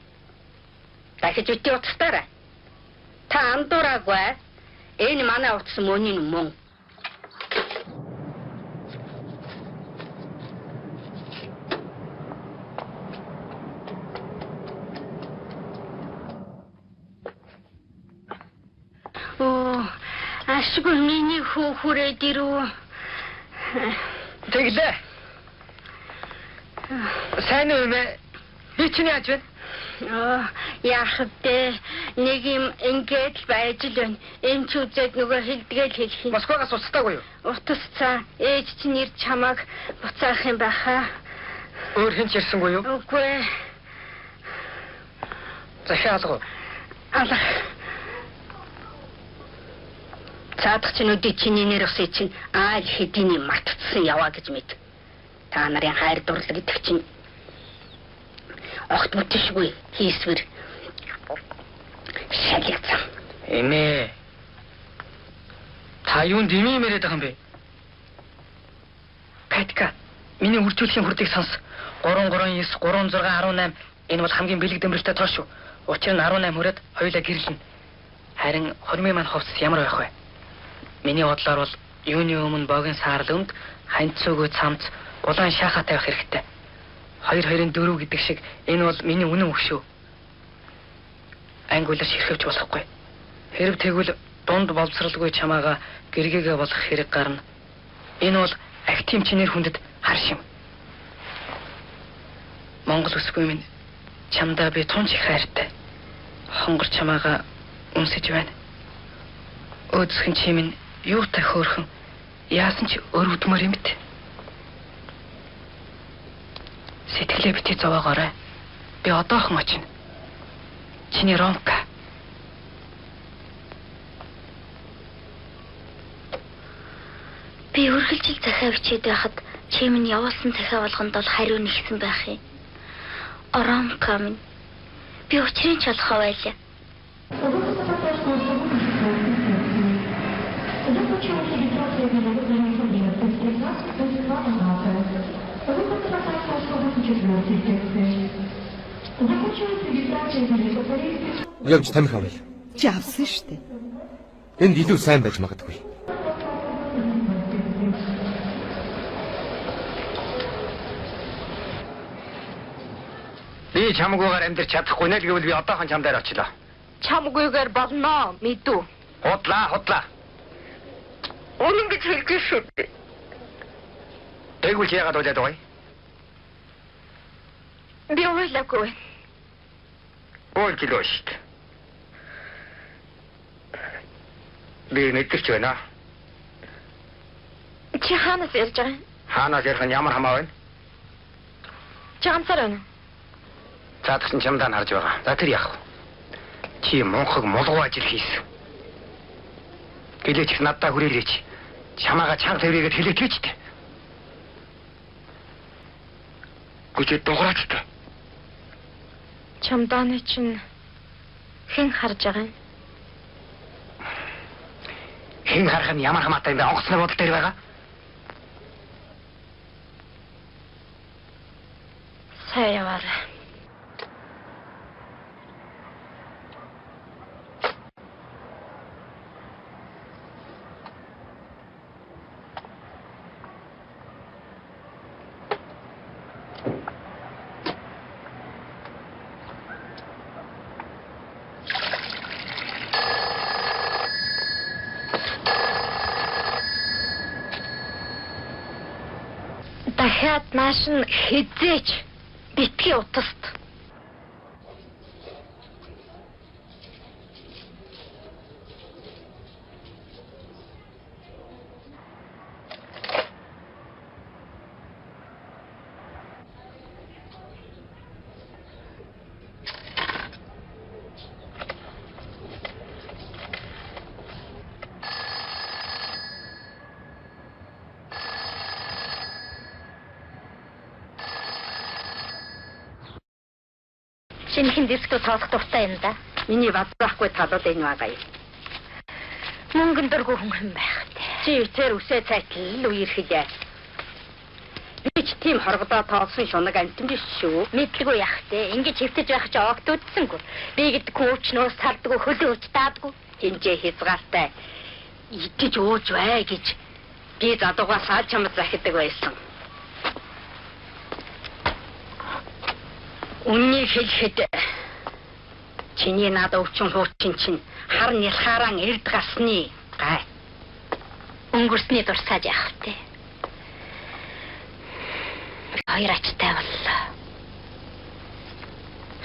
Speaker 9: Дахиж үти утгатаарай. Та андуураагүй. Энэ манай утас мөний мөн.
Speaker 4: Ашгүй миний хүүхрээд ирүү.
Speaker 8: Тэглээ. Сайн уу мэ? Би чинь яаж вэ?
Speaker 4: Яах вэ? Нэг юм ингээд байж л байна. Энд ч үзээд нөгөө хилдгээл хэлэх юм.
Speaker 8: Москвагаас устдаагүй юу?
Speaker 4: Утас цаа. Ээж чинь ирж чамааг буцаах юм байхаа.
Speaker 8: Өөр хэн ч ирсэнгүй юу?
Speaker 4: Үгүй.
Speaker 8: Захиалга.
Speaker 4: Алах.
Speaker 9: Цаадах чинь өдөө чиний нэр өсөй чинь айл хэдийний мартцсан яваа гэж мэд. Та нарын хайр дурлал гэдэг чинь огт бүтшгүй хийсвэр шалгацсан.
Speaker 8: Эмээ. Та юунд дэмиймэрэд байгаа юм бэ? Катка, миний үржүүлэхийн хурдыг сонс. 339 3618 энэ бол хамгийн бэлэг дэмрэлтэй тоо шүү. Учир нь 18 хүрээд хоёулаа гэрлэнэ. Харин хормын маань хувцас ямар байх вэ? Миний бодлоор бол юуны өмнө богийн саарл өмд ханцуугүй цамц улаан шахаа тавих хэрэгтэй. 2-2-4 гэдэг шиг энэ бол миний үнэн үг шүү. Ангиулаас ирэхвч болохгүй. Хэрв тэгвэл дунд боловсралгүй чамаага гэргээгээ болох хэрэг гарна. Энэ бол актив чинээр хүндэд харш юм. Монгол үсгүй минь чамдаа би тунч их хайртай. Хонгор чамаага үнсэж байна. Өөдсгэн чи минь юутай хөөрхөн яасан ч өрөвдмөр юм бит. Сэтгэлээ бити зовоогоорой. Би одоохон очино. Чиний Ромка.
Speaker 4: Би үргэлжил захиа бичээд байхад чи минь явуулсан захиа болгонд бол хариу нэгсэн байх юм. Ромка минь. Би учрын ч олохоо байлаа.
Speaker 10: Явж тамхи авъя.
Speaker 3: Чи авсан шүү дээ.
Speaker 10: Энд илүү сайн байж магадгүй.
Speaker 6: Би чамгүйгээр амьдрч чадахгүй нэ гэвэл би одоохон чам дээр очлоо.
Speaker 9: Чамгүйгээр болно мэдүү.
Speaker 6: Худлаа.
Speaker 9: Үнэн гэж хэлж шүү дээ.
Speaker 6: Тэгвэл яагаад уйлаад байгаа юм?
Speaker 9: Би уйлаагүй.
Speaker 6: Уйлж л шүү дээ. Би мэдэрч байна.
Speaker 9: Чи хаанаас ярьж байгаа юм?
Speaker 6: Хаанаас ярих нь ямар хамаа байна?
Speaker 9: Чи ганцаар байна.
Speaker 6: За тэгсэн чамдаа харж байгаа. За тэр яах вэ? Чи мунхаг мулгуу ажил хийсэн. Гэлээч надтай хүрээлээч. Чамаага чанга тэрийгэд хэлээч дээ. Гүчээ дугаарч та.
Speaker 9: Чамдааны чинь хэн харж байгаа юм?
Speaker 6: Хэн харах нь ямар хамаатай юм бэ? Онгоцны бодол дээр байгаа.
Speaker 9: Сайн яваарай. Дахиад нааш нь хизээч битгий утаст. Шинэхэн дискто тоолох дуртай юм да. Миний бадраахгүй талууд энэ байгаа юм. Мөнгөн дөргөө хүн байх тий. Чи тэр үсээ цайтал үерхэлээ. Би ч тийм хоргодоо тоолсон шунаг амтэн биш шүү. Мэдлгүй яах те. Ингэж хэвтэж байх чи огт үдсэнгүй. Би гэдэг хүүчнөөс тардгүй хөлөө өч таадгүй. Хинжээ хязгаартай. Идэж ууж бай гэж би задуугаа саад чамд захидаг байсан. Үннийг хэлэхэд чиний надад өвчин хуучин чинь хар нялхаараа эрд гасны гай. Өнгөрсний дурсаж яах вэ? Хоёр ачтай боллоо.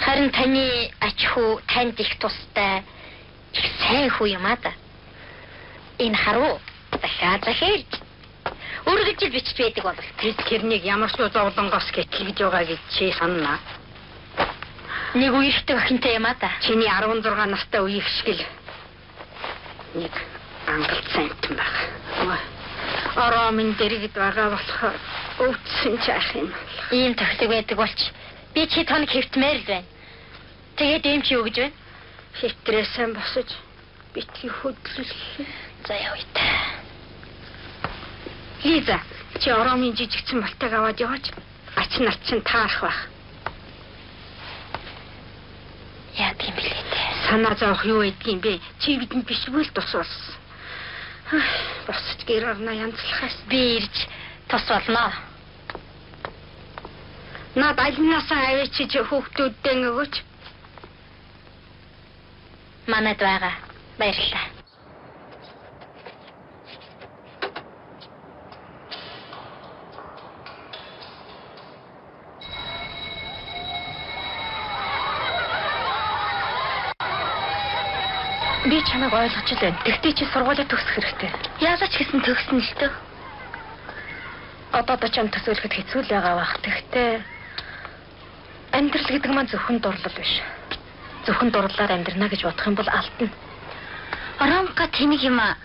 Speaker 9: Харин таны ач хүү танд их тустай их сайн хүү юм аа да. Энэ харуу дахиад хэлж өргөжл бичиж байдаг бол тэрнийг ямар ч зовлонгоос гэтэл гэж байгаа гэж чи санана. Нэг үерхтэй охинтой юм аа да. Чиний 16 настай үеих шиг л нэг ангалт сантан баг. Ороо минь дэрэгд байгаа болохоор өвдсөн чаах юм. Ийм тохилог байдаг болч би чи тоног хэвтмээр л байна. Тэгээд ийм чи юу гэж байна? Хэвтрээсэн босож битгий хөдлөх. За явъя та. Лиза, чи ороо минь жижигсэн болтойг аваад яваач. Ач нар чинь таарах байх. Яа тийм билээ те. Санаа зовох юу гэдгийг бэ? Чи бидэнд бишгүй л тус болсон. Босч гэр орно янзлахаас би ирж тус болно. Наад альнасаа авчиж хүүхдүүддээ өгөөч. Манайд байгаа. Баярлалаа. Би чамайг ойлгож байна. Тэгтээ чи сургуулиа төгсөх хэрэгтэй. Яалаач гэсэн төгснө л дээ. Одоо ч юм төсөөлөхөд хэцүү л байгаа бах. Тэгтээ амьдрал гэдэг маань зөвхөн дурлал биш. Зөвхөн дурлалаар амьдрна гэж бодох юм бол алдна. Ромка тэнэг юм аа.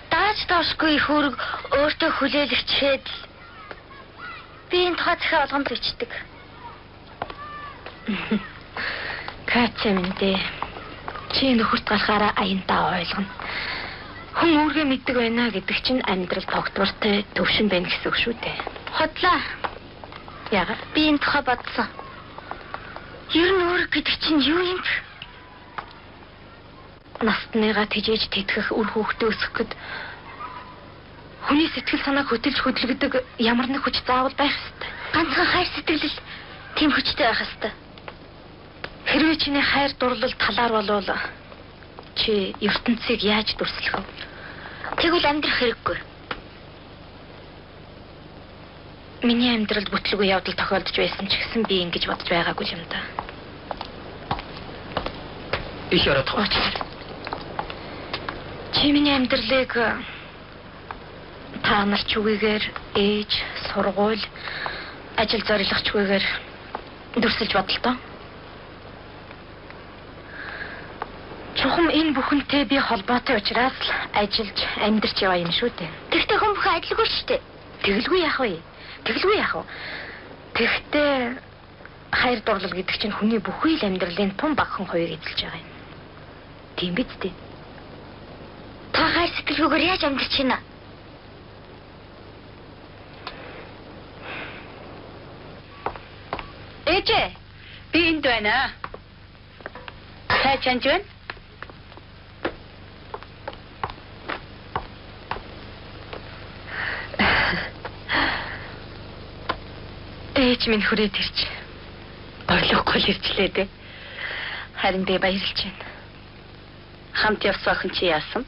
Speaker 9: Дааж доошгүй их үүрэг өөртөө хүлээлгчээд би энэ тухай захиа болгонд бичдэг. Качэмдээ чи нөхөрт гарахаараа аянтаа ойлгоно. Хүн өөргөө мэддэг байна гэдэг чинь амьдрал тогтвортой төвшин байна гэсэн үг шүү дээ. Хотлоо. Яагаад би энэ тухай бодсон. Ер нь өөр гэдэг чинь юу юм бэ? Настныгаа тэжээж тэтгэх үр хүүхдээ өсгөх гэд хүний сэтгэл санааг хөдөлж хөдөлгдөг ямар нэг хүч заавал байх ёстой. Ганцхан хайр сэтгэл тийм хүчтэй байх ёстой. Хэрвээ чиний хайр дурлал талаар болвол чи ертөнцийг яаж дүрслэх вэ?
Speaker 4: Тэгвэл амьдрах хэрэггүй. Миний амьдралд бүтлгүй явдал тохиолдож байсан ч гэсэн би ингэж бодож байгаагүй юм да.
Speaker 8: Ich ороод тоо.
Speaker 4: Чи миний амьдралыг та нар ч үгээр ээж, сургууль, ажил зорилгочгүйгээр дүрсэлж бодлоо. Чухам энэ бүхэнтэй би холбоотой учраас л ажиллаж амьдарч яваа юм шүү дээ. Тэгтээ хүн бүхэн ажилгүй шүү дээ. Тэгэлгүй яах вэ? Тэгэлгүй яах вэ? Тэгтээ хайр дурлал гэдэг чинь хүний бүхий л амьдралын тун багхан хоёрыг эзэлж байгаа юм. Тийм биз дээ. Та хайр сэтгэлгүйгээр яаж амьдарч байна?
Speaker 9: Ээжээ, би энд байна. Та чанж байна?
Speaker 4: Ээж минь хүрээд ирж.
Speaker 9: Ойлгохгүй л ирчлээ дээ.
Speaker 4: Харин би баярлж байна.
Speaker 9: Хамт явсан охин чи яасан?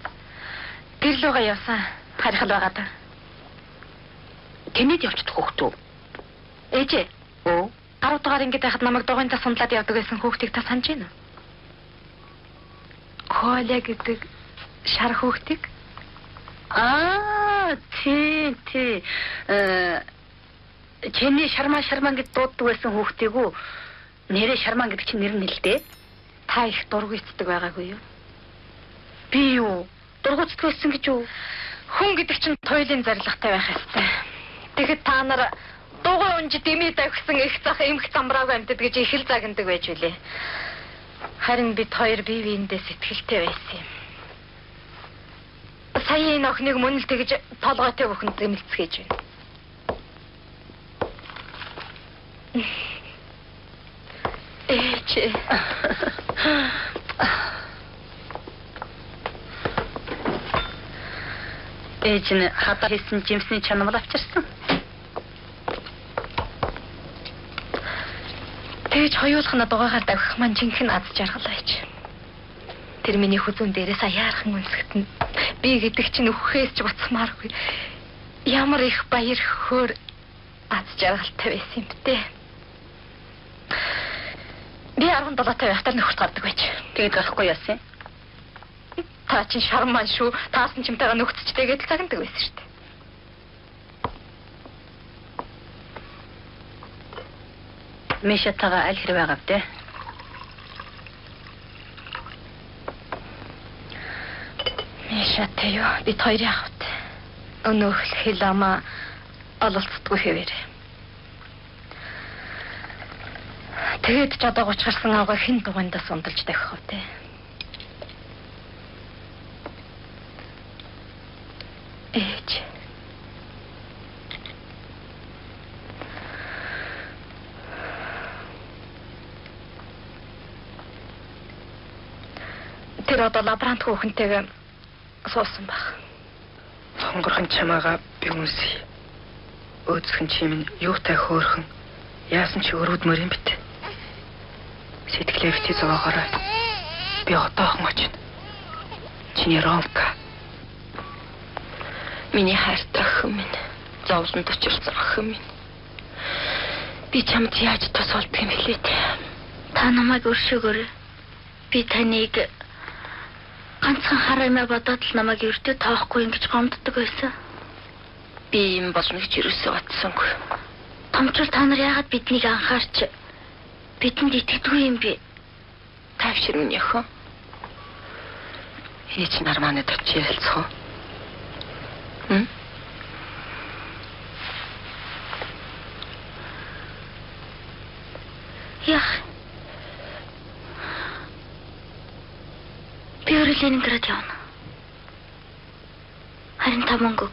Speaker 4: Гэрлүүгээ явсан. Харихал байгаа да.
Speaker 9: Тэнэд явчихдаг хүүхдүү.
Speaker 4: Ээжээ. 10 дугаар ангид байхад намайг дугуйнтаа сундлаад явдаг байсан хүүхдийг та санаж байна уу? Коля гэдэг шар хүүхдийг?
Speaker 9: Тий. Чиний шарман гэж дууддаг байсан хүүхдийг үү? Нэрээ Шарман гэдэг чинь нэр нь л дээ.
Speaker 4: Та их дургуйцдаг байгаагүй юу?
Speaker 9: Би юу? Дургуйцдаг байсан гэж юу?
Speaker 4: Хүн гэдэг чинь туйлын зарилгатай байх ёстой. Тэгэхэд та нар дугуй унж дэмий давхсан их зах эмх замбрааг амьдад гэж их л загнадаг байж үлээ. Харин бид хоёр бие биендээ сэтгэлтэй байсан юм. Сая энэ охиныг мөн л тэгж толгойтой бүхэнд зэмэлцгээж байна. Ээж.
Speaker 9: Ээж нь хата хийсэн жимсний чанамал авчирсан.
Speaker 4: Тэгж хоёулахна дугаагаар давхих маань жинхэнэ аз жаргал байж. Тэр миний хүзүүн дээрээс аяархан үнсгэтэн би гэдэг чинь өхөхээс ч буцмааргүй. Ямар их баяр хөөр аз жаргалтай байсан юм бэ? Би 17-тай байхдаа нөхөрт гардаг байж.
Speaker 9: Тэгээд гарахгүй яасан?
Speaker 4: Та чинь Шарман шүү. Таасан чимтэйгээ нөхцөчтэйгээд л цагнадаг байсан шүү дээ.
Speaker 9: Мишатага аль хэрэг байгаа вэ?
Speaker 4: Мишатай юу? Бид хоёрын ахвт. Өнөөх хэлама ололцдгүй хэвээр. Тэгээд ч одоо 30 гарсан авгаа хэн дугандаас ундалж тавих вэ? Ээж. Тэр одоо лаборант хүүхэнтэйгээ суусан баг.
Speaker 8: Сонгорхон чамаага би үнсэе. Өөцгөн чимэн юутай хөөрхөн яасан ч өрөвдмөр юм бит. Сэтгэлээ бити зовоогоорой. Би одоохон очино. Чиний Ромка.
Speaker 9: Миний хайртай охин минь. Зовлонд очирсан охин минь. Би чамд яаж тус болдг юм хэлээ те.
Speaker 4: Та намайг өршөөгөөрэй. Би таныг ганцхан хараймаа бодоод л намайг өртөө тоохгүй ингэж гомддог байсан.
Speaker 9: Би юм болно гэж юусоо батсангүй.
Speaker 4: Томчул та нар яагаад биднийг анхаарч бидэнд итгэдэггүй юм бэ?
Speaker 9: Тавшир минь охин. Эний чинь арманад очиж ярилцах уу?
Speaker 4: Яах? Би өөрөө Ленинград явна. Харин та мөнгөг.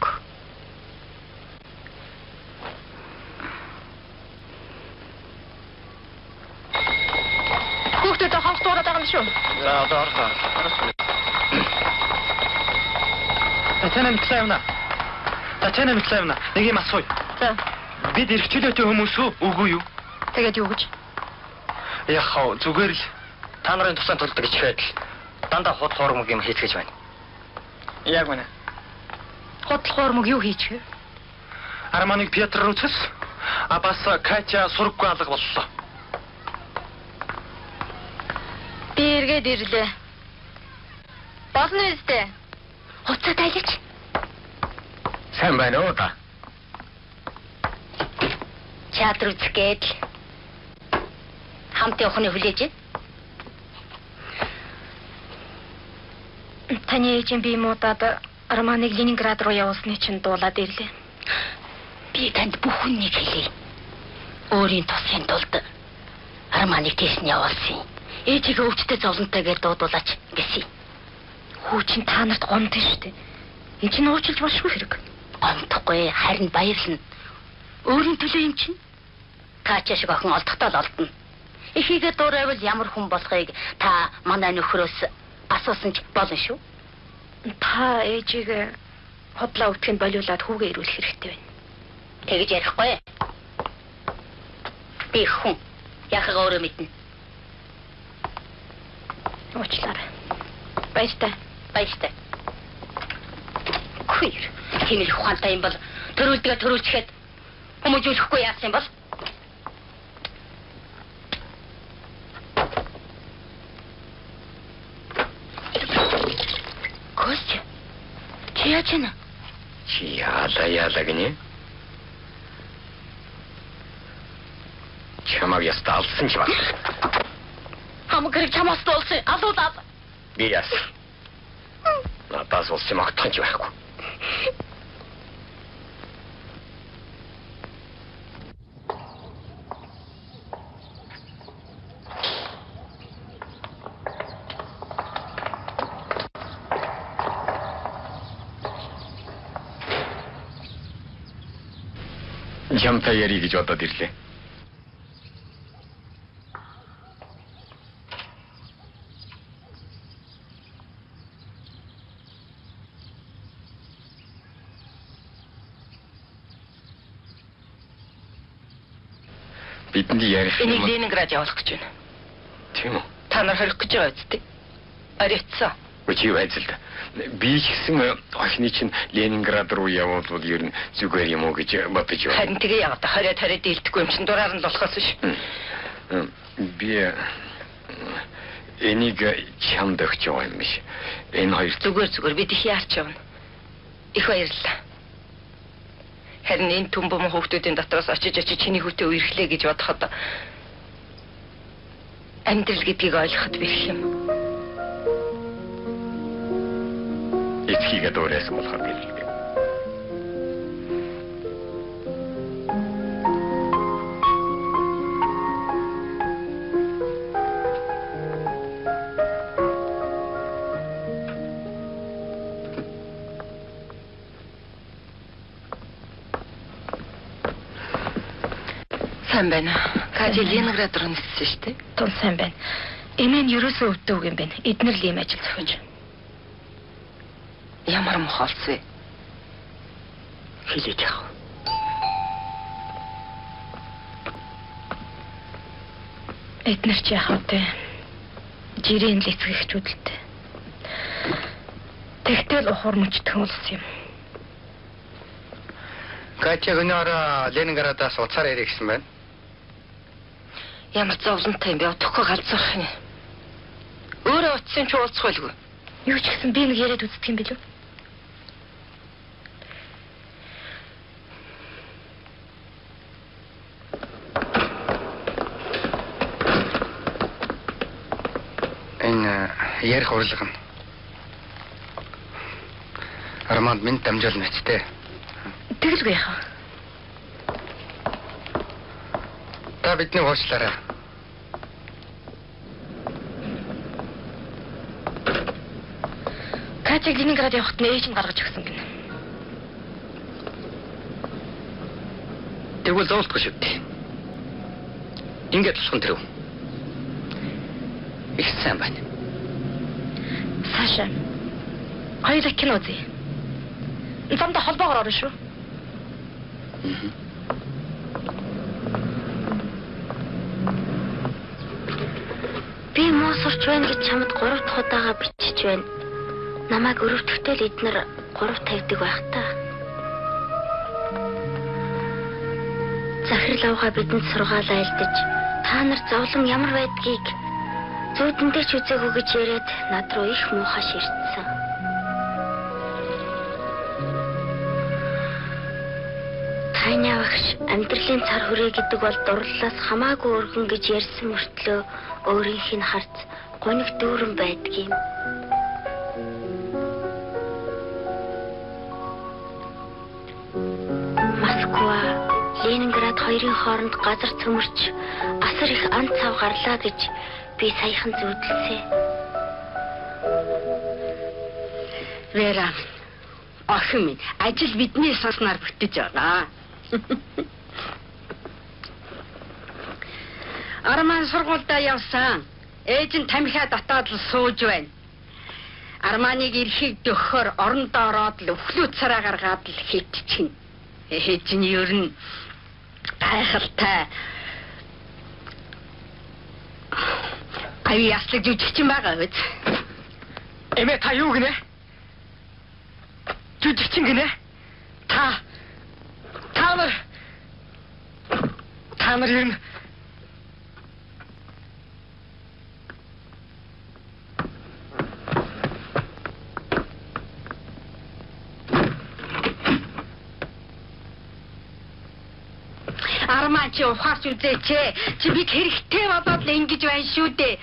Speaker 4: Хүүхдэд хонх дуурайд байгаа юм шүү.
Speaker 7: За одоо орсон. Тачаана мэтлэвна. Нэг юм асууя.
Speaker 4: За.
Speaker 7: Бид эрхчлөөтэй хүмүүс үгүй юу?
Speaker 4: Тэгээд юу гэж?
Speaker 7: Яхаа зүгээр л та нарын тусаан төлдөг ичгээд дандаа хот хоормог юм хийцгэж байна.
Speaker 8: Яг үнэ.
Speaker 4: Хотлохоор мөг юу хийчих вэ?
Speaker 7: Арманыг Петр руу цэс. Бас Катя сургаггүй алга боллоо.
Speaker 4: Би эргээд ирлээ. Болно үстэй. Хуцаа тайлж.
Speaker 7: Сайн байна уу та?
Speaker 9: Театр үзгээд хамт явахны хүлээж.
Speaker 4: Таны ээжийн бие муудаад Арманыг Ленинград руу явуулсны чинь дуулаад ирлээ.
Speaker 9: Би танд бүх хүнийг хэлье. Өөрийн тусын тулд Арманыг тийш нь явуулсан. Ээжигээ өвчтөе зовлонтойгээр дуудуулаач гэсэн.
Speaker 4: Хүүчин та нарт гомд шүү дээ. Энд чинь уучлж болшгүй хэрэг.
Speaker 9: Гомдохгүй, харин баярлна. Өөрийн төлөө юм чинь. Кача шиг охин олдохдоо л олдно. Эхийгээ дуурайвал ямар хүн болохыг та манай нөхрөөс асуусан ч болно шүү.
Speaker 4: Та ээжигээ хотлоо өвтгөнд болиулаад хүүгээ ирүүлэх хэрэгтэй байна.
Speaker 9: Тэгэж ярихгүй. Би хүн яхаа өөрөө мэднэ.
Speaker 4: Уучлаарай. Баяртай.
Speaker 9: Баяртай. Хүйр. Хэмэл ухаантай юм бол төрүүлдгээ төрүүлчихэд хүмүүжүүлэхгүй яасан юм бол? Костя. Чи яаж байна?
Speaker 6: Чи яалаа гинэ? Чамаг ястаалсан ч байна.
Speaker 9: Хамаг чамаас болсон. Алуудаад.
Speaker 6: Би яс. Надаас улсын магтахч байхгүй. Чамтай ярих гэж бодоод ирлээ. Бидний ярих юм.
Speaker 8: Энийг Ленинград явуулах гэж байна.
Speaker 6: Тийм үү?
Speaker 8: Та нар хорих гэж байгаа үстэй. Арицсан.
Speaker 6: Үгүй байцал. Би ч гэсэн охины чинь Ленинград руу явуулвал ер нь зүгээр юм уу гэж бодож байна.
Speaker 8: Харин тэгээ яагаад хориод дийлдэхгүй юм чинь дураар нь болохоос ш.
Speaker 6: Би энийг чамд өгч байгаа юм биш. Энэ хоёр
Speaker 8: зүгээр бид их яарч явна. Их баярлалаа. Харин энэ түмбэм хүүхдүүдийн дотроос очиж чиний хүүтэ үерхлээ гэж бодоход амьдрал гэдгийг ойлгоход бэрх юм.
Speaker 6: Эцгийгээ дуурайсан болохоор гэлээ.
Speaker 8: Сайн байна. Катя Ленинград руу ниссэн шүү дээ.
Speaker 4: Тун сайн байна. Эмээ нь ерөөсөө өвдөв юм байна. Эднэр л ийм ажил зохиож.
Speaker 8: Ямар мохолц вэ?
Speaker 6: Хэлээд яах вэ?
Speaker 4: Эднэр ч яах вэ? Жирийн л эцгийгчүүдэлтэй. Тэгтэл ухуур мөчтгөн улс юм.
Speaker 6: Катя гоноор Ленинградаас уцаар ирэх гэсэн байна.
Speaker 8: Ямар зовлонтой юм бэ? Утгагүй галзах юм. Өөрөө утсан ч уулзах байлгүй.
Speaker 4: Юу ч гэсэн би нэг яриад үздэг юм билүү?
Speaker 6: Энэ ярих урлага нь Арманд минь дамжуулна үстэй.
Speaker 4: Тэгэлгүй яах вэ?
Speaker 6: Та бидний уучлаарай.
Speaker 4: Катяг Ленинград явахт ээж нь гаргаж өгсөн гинэ.
Speaker 6: Тэгвэл зовлтгүй шүү дээ. Ингээд болох нь тэрв. Их сайн байна.
Speaker 4: Саша. Хоёулаа кино үзье. Замда холбоогоор орно шүү.
Speaker 9: Би муу сурч байна гэж чамд 3 дахь удаага бичиж байна. Намайг өрөвдөхдөө л эднэр
Speaker 4: 3 тавьдаг байх та. Захирал авгаа бидэнд сургаалаа айлдаж та нар зовлон ямар байдгийг зүүдэндээ ч үзээгүй гэж яриад над руу их муухай ширтсэн. Таны багш амьдралын цар хүрээ гэдэг бол дурлалаас хамаагүй өргөн гэж ярьсан мөртлөө өөрийнх нь харц гониг дүүрэн байдгийм. Москва, Ленинград хоёрын хооронд газар цөмөрч асар их ан цав гарлаа гэж би саяхан зүудэлсэ.
Speaker 9: Вера, охин минь, ажил бидний сосноор бүтэж байгаа. Арман сургуультай явсан. Ээж нь тамхиа татаад л сууж байна. Арманыг эрхийг дөхөхөр орондоо ороод л өвхлүү цараа гаргаад л хийчихнэ. Ээж нь ер нь гайхалтай. Аюу яслаг жүжигчин байгаа биз?
Speaker 8: Эмээ та юу гинэ? Жүжигчин гинэ? Та нар ер нь
Speaker 9: Арман чи ухаарч үзээч. Чи бид хэрэгтэй болоод л ингэж байна шүү дээ.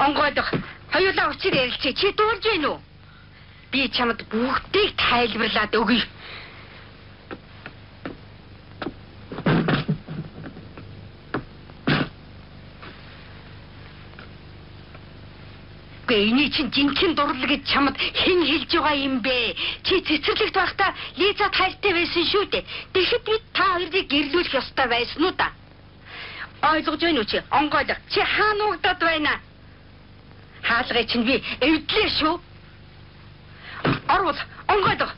Speaker 9: Онгойдох. Хоёулаа учир ярилцъя. Чи дуулж байна уу? Би чамд бүгдийг тайлбарлаад өгье. Эний чинь жинхэнэ дурлал гэж чамд хэн хэлж байгаа юм бэ? Чи цэцэрлэгт байхдаа Лизад хайртай байсан шүү дээ. Тэгэхэд бид та хоёрыг гэрлүүлэх ёстой байсан уу та? Ойлгож байна уу чи? Онгойлго. Чи хаана угдаад байна? Хаалгыг чинь би эвдлээ шүү. Орвол онгойлго.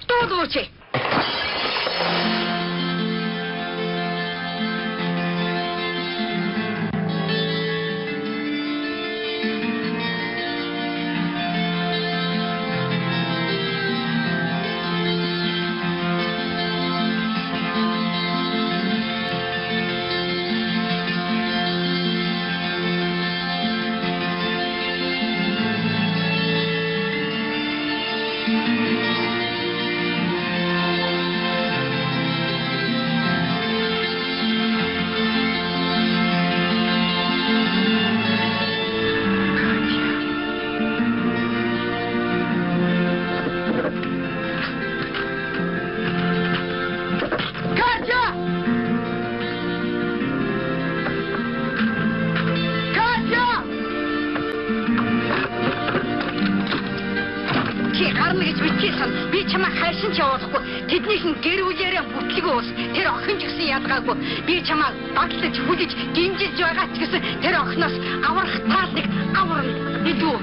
Speaker 9: Дуулуу чи. Би чамайг хайсан ч явуулахгүй. Тэднийхэн гэр бүлээрээ бүтлэг уус. Тэр охин ч гэсэн ядгаагүй. Би чамайг багтлаж хүлээж гинжилж байгаа ч гэсэн тэр охиноос аврах тал нэг аварна. Бидүү.